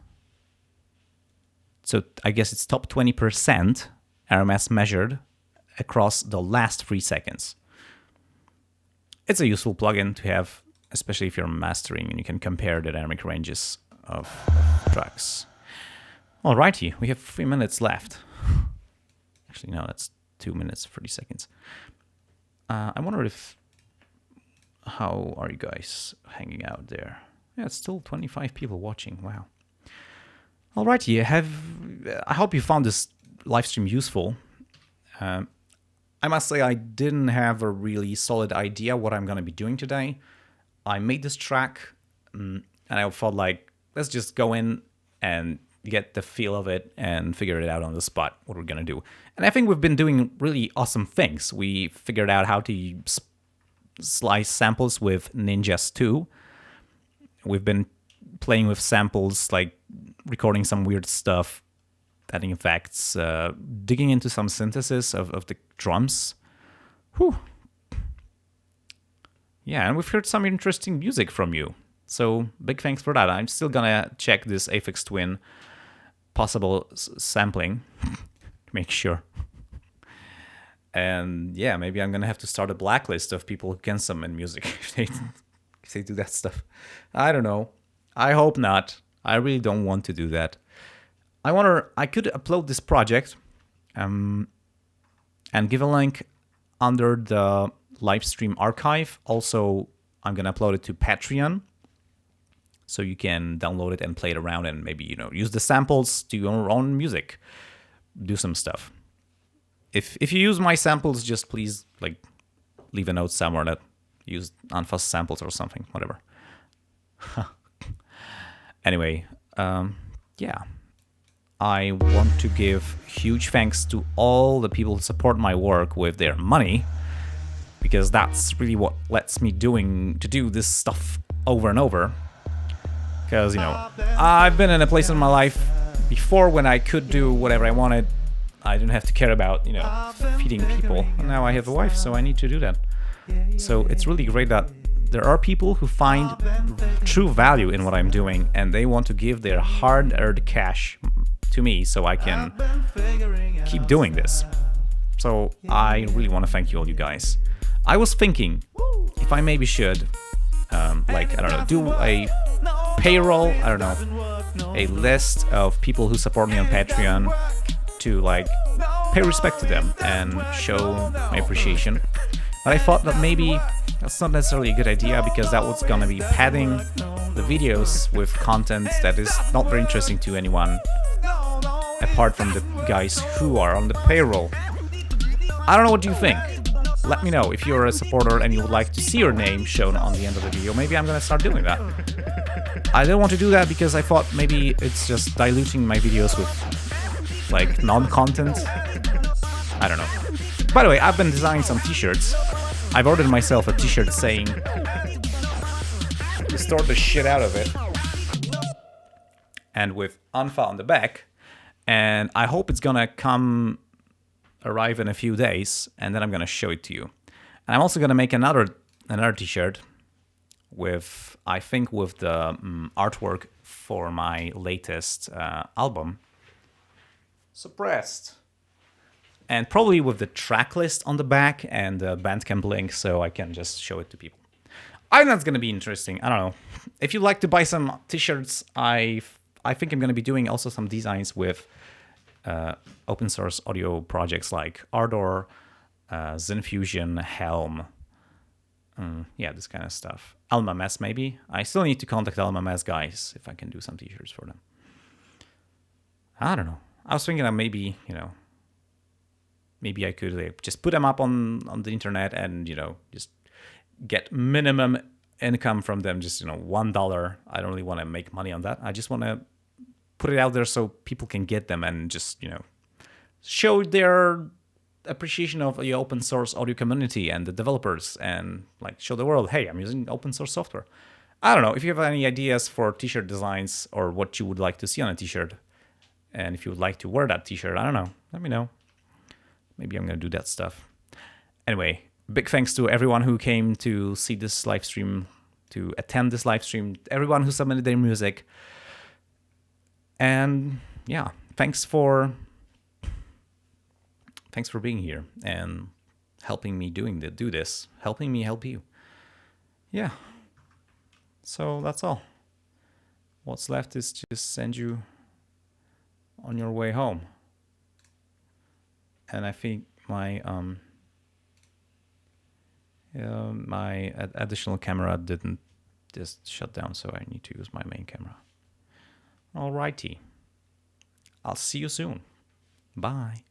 So I guess it's top 20% RMS measured across the last 3 seconds. It's a useful plugin to have, especially if you're mastering and you can compare the dynamic ranges of tracks. Alrighty, we have 3 minutes left. Actually, no, that's 2 minutes, 30 seconds. I wonder how are you guys hanging out there? Yeah, it's still 25 people watching. Wow. Alrighty, I hope you found this live stream useful. I must say I didn't have a really solid idea what I'm going to be doing today. I made this track and I felt like, let's just go in and get the feel of it and figure it out on the spot, what we're going to do. And I think we've been doing really awesome things. We figured out how to slice samples with Ninjas 2. We've been playing with samples, like recording some weird stuff, adding effects, digging into some synthesis of the drums. Whew. Yeah, and we've heard some interesting music from you. So big thanks for that. I'm still gonna check this Aphex Twin possible sampling to make sure. And yeah, maybe I'm gonna have to start a blacklist of people who can summon music if they do that stuff. I don't know. I hope not. I really don't want to do that. I could upload this project and give a link under the live stream archive. Also, I'm gonna upload it to Patreon, so you can download it and play it around and maybe, use the samples to your own music, do some stuff. If you use my samples, just please leave a note somewhere that use unfa samples or something, whatever. Anyway, yeah. I want to give huge thanks to all the people who support my work with their money, because that's really what lets me do this stuff over and over. Because, I've been in a place in my life before when I could do whatever I wanted. I didn't have to care about, feeding people. And now I have a wife, so I need to do that. So it's really great that there are people who find true value in what I'm doing, and they want to give their hard-earned cash to me so I can keep doing this. So I really want to thank you all, you guys. I was thinking if I maybe should, I don't know, do a payroll, I don't know, a list of people who support me on Patreon to pay respect to them and show my appreciation. But I thought that maybe that's not necessarily a good idea, because that was gonna be padding the videos with content that is not very interesting to anyone apart from the guys who are on the payroll. I don't know, what do you think? Let me know if you're a supporter and you would like to see your name shown on the end of the video. Maybe I'm gonna start doing that. I didn't want to do that because I thought maybe it's just diluting my videos with non-content. I don't know. By the way, I've been designing some t-shirts. I've ordered myself a t-shirt saying "Distort the shit out of it," and with unfa on the back. And I hope it's gonna arrive in a few days, and then I'm gonna show it to you. And I'm also gonna make another t-shirt with, I think, with the artwork for my latest album, Suppressed, and probably with the track list on the back and the Bandcamp link, so I can just show it to people. I think that's gonna be interesting. I don't know. If you'd like to buy some t-shirts, I think I'm gonna be doing also some designs with open source audio projects like Ardor, Zyn-Fusion, Helm, yeah, this kind of stuff. Alma-Mess maybe. I still need to contact Alma-Mess guys if I can do some t-shirts for them. I don't know. I was thinking that maybe, maybe I could just put them up on the internet and, just get minimum income from them, just, $1. I don't really want to make money on that. I just want to put it out there so people can get them and just, show their appreciation of the open source audio community and the developers, and show the world, hey, I'm using open source software. I don't know if you have any ideas for t-shirt designs or what you would like to see on a t-shirt, and if you would like to wear that t-shirt, I don't know. Let me know. Maybe I'm gonna do that stuff. Anyway, big thanks to everyone who came to see this live stream, to attend this live stream, everyone who submitted their music. And yeah, thanks for being here and helping me do this, helping me help you. Yeah. So that's all. What's left is just send you on your way home. And I think my my additional camera didn't just shut down, so I need to use my main camera. Alrighty. I'll see you soon. Bye.